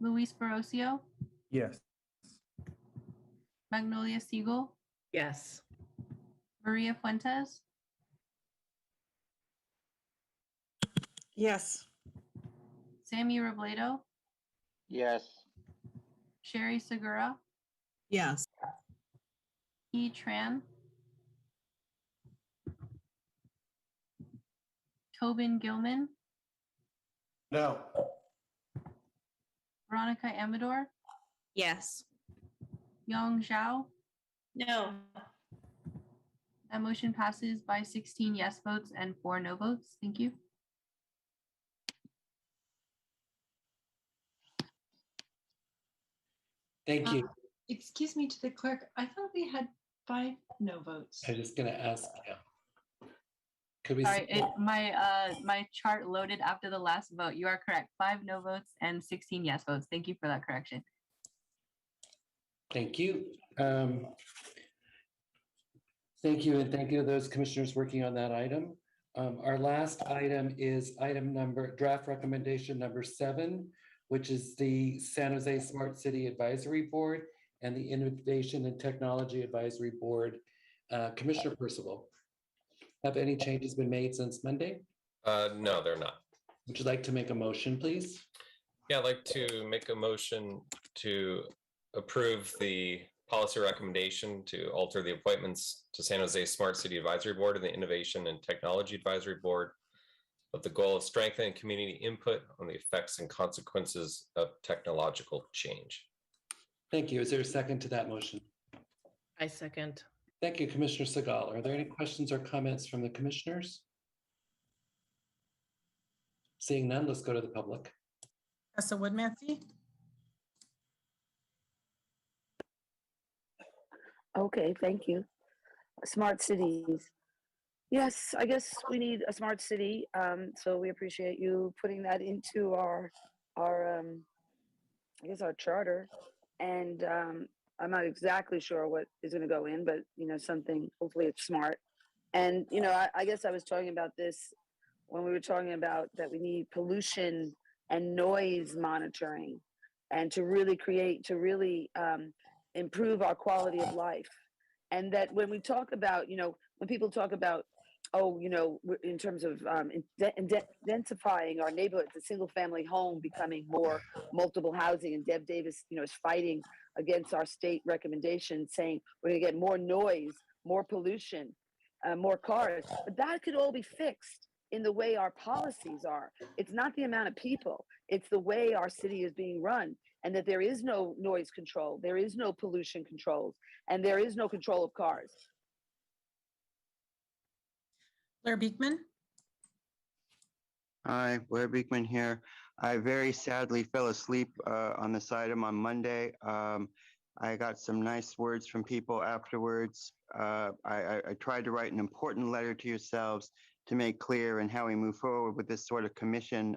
Luis Barrocio, Yes. Magnolia Siegel, Yes. Maria Fuentes, Yes. Sammy Robledo, Yes. Sherry Segura, Yes. E. Tran, Tobin Gilman, No. Veronica Amador, Yes. Yang Zhao. No. That motion passes by 16 yes votes and 4 no votes. Thank you. Thank you. Excuse me to the clerk. I thought we had 5 no votes. I'm just gonna ask, yeah. Could we? Sorry, my chart loaded after the last vote. You are correct. 5 no votes and 16 yes votes. Thank you for that correction. Thank you. Thank you, and thank you to those commissioners working on that item. Our last item is draft recommendation number 7, which is the San Jose Smart City Advisory Board and the Innovation and Technology Advisory Board. Commissioner Percival, have any changes been made since Monday? No, they're not. Would you like to make a motion, please? Yeah, I'd like to make a motion to approve the policy recommendation to alter the appointments to San Jose Smart City Advisory Board and the Innovation and Technology Advisory Board with the goal of strengthening community input on the effects and consequences of technological change. Thank you. Is there a second to that motion? I second. Thank you, Commissioner Segal. Are there any questions or comments from the commissioners? Seeing none, let's go to the public. Tessa Woodmansey. Okay, thank you. Smart cities. Yes, I guess we need a smart city. So we appreciate you putting that into our I guess our charter. And I'm not exactly sure what is going to go in, but something. Hopefully, it's smart. And I guess I was talking about this when we were talking about that we need pollution and noise monitoring, and to really improve our quality of life. And that when we talk about, when people talk about, in terms of densifying our neighborhoods, a single family home becoming more multiple housing, and Deb Davis, is fighting against our state recommendation, saying we're going to get more noise, more pollution, more cars. But that could all be fixed in the way our policies are. It's not the amount of people, it's the way our city is being run, and that there is no noise control, there is no pollution controls, and there is no control of cars. Blair Beekman. Hi, Blair Beekman here. I very sadly fell asleep on this item on Monday. I got some nice words from people afterwards. I tried to write an important letter to yourselves to make clear and how we move forward with this sort of commission.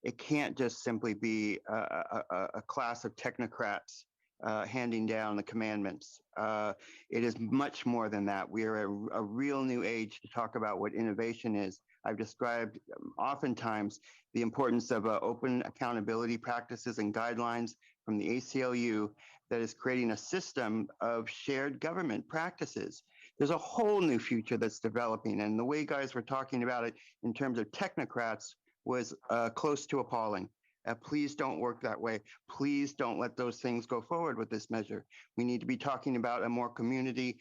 It can't just simply be a class of technocrats handing down the commandments. It is much more than that. We are a real new age to talk about what innovation is. I've described oftentimes the importance of open accountability practices and guidelines from the ACLU that is creating a system of shared government practices. There's a whole new future that's developing, and the way guys were talking about it in terms of technocrats was close to appalling. Please don't work that way. Please don't let those things go forward with this measure. We need to be talking about a more community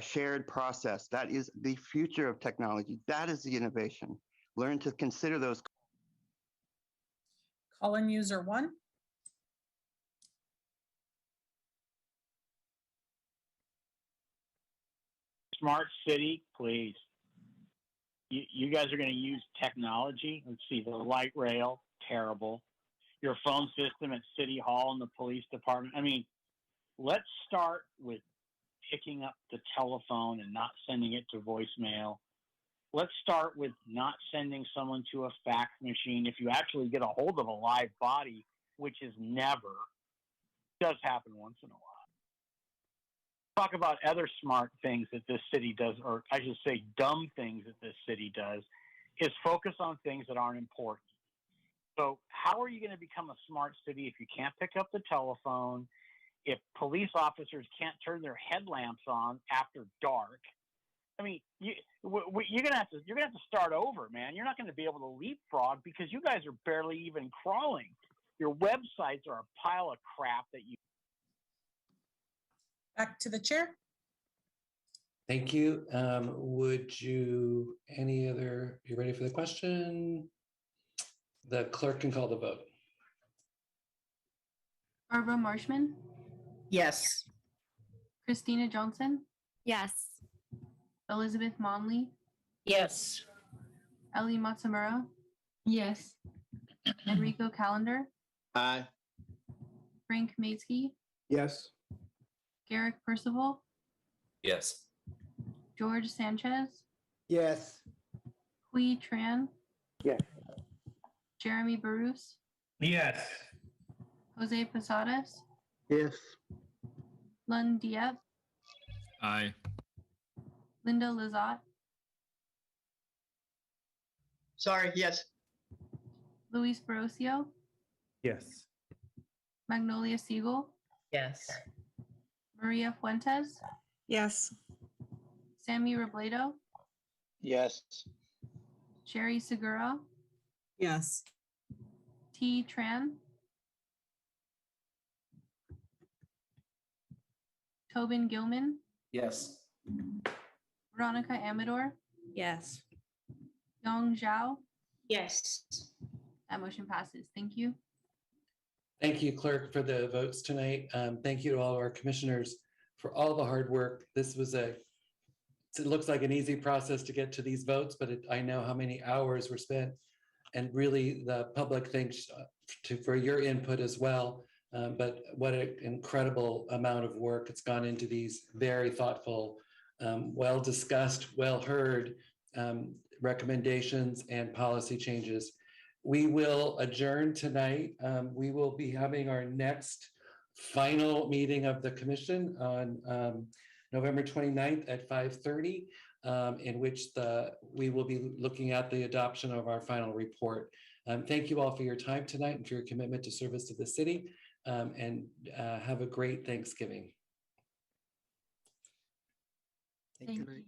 shared process. That is the future of technology. That is the innovation. Learn to consider those. Colin user 1. smart city, please. You guys are going to use technology. Let's see, the light rail, terrible. Your phone system at City Hall and the police department. I mean, let's start with picking up the telephone and not sending it to voicemail. Let's start with not sending someone to a fax machine. If you actually get a hold of a live body, which is never, does happen once in a while. Talk about other smart things that this city does, or I should say dumb things that this city does, is focus on things that aren't important. So how are you going to become a smart city if you can't pick up the telephone, if police officers can't turn their headlamps on after dark? I mean, you're gonna have to start over, man. You're not going to be able to leapfrog because you guys are barely even crawling. Your websites are a pile of crap that you. Back to the chair. Thank you. You ready for the question? The clerk can call the vote. Barbara Marshman, Yes. Christina Johnson, Yes. Elizabeth Monley, Yes. Ellie Matsumura, Yes. Enrico Calendar, Aye. Frank Maitsky, Yes. Garrick Percival, Yes. George Sanchez, Yes. Hui Tran, Yes. Jeremy Barus, Yes. Jose Posadas, Yes. Lund Diep, Aye. Linda Lazat, Sorry, yes. Luis Barrocio, Yes. Magnolia Siegel, Yes. Maria Fuentes, Yes. Sammy Robledo, Yes. Sherry Segura, Yes. T. Tran, Tobin Gilman, Yes. Veronica Amador, Yes. Yong Zhao. Yes. That motion passes. Thank you. Thank you, clerk, for the votes tonight. Thank you to all our commissioners for all the hard work. This was it looks like an easy process to get to these votes, but I know how many hours were spent, and really the public thanks for your input as well. But what an incredible amount of work it's gone into these very thoughtful, well-discussed, well-heard recommendations and policy changes. We will adjourn tonight. We will be having our next final meeting of the commission on November 29th at 5:30, in which we will be looking at the adoption of our final report. Thank you all for your time tonight and for your commitment to service to the city, and have a great Thanksgiving. Thank you.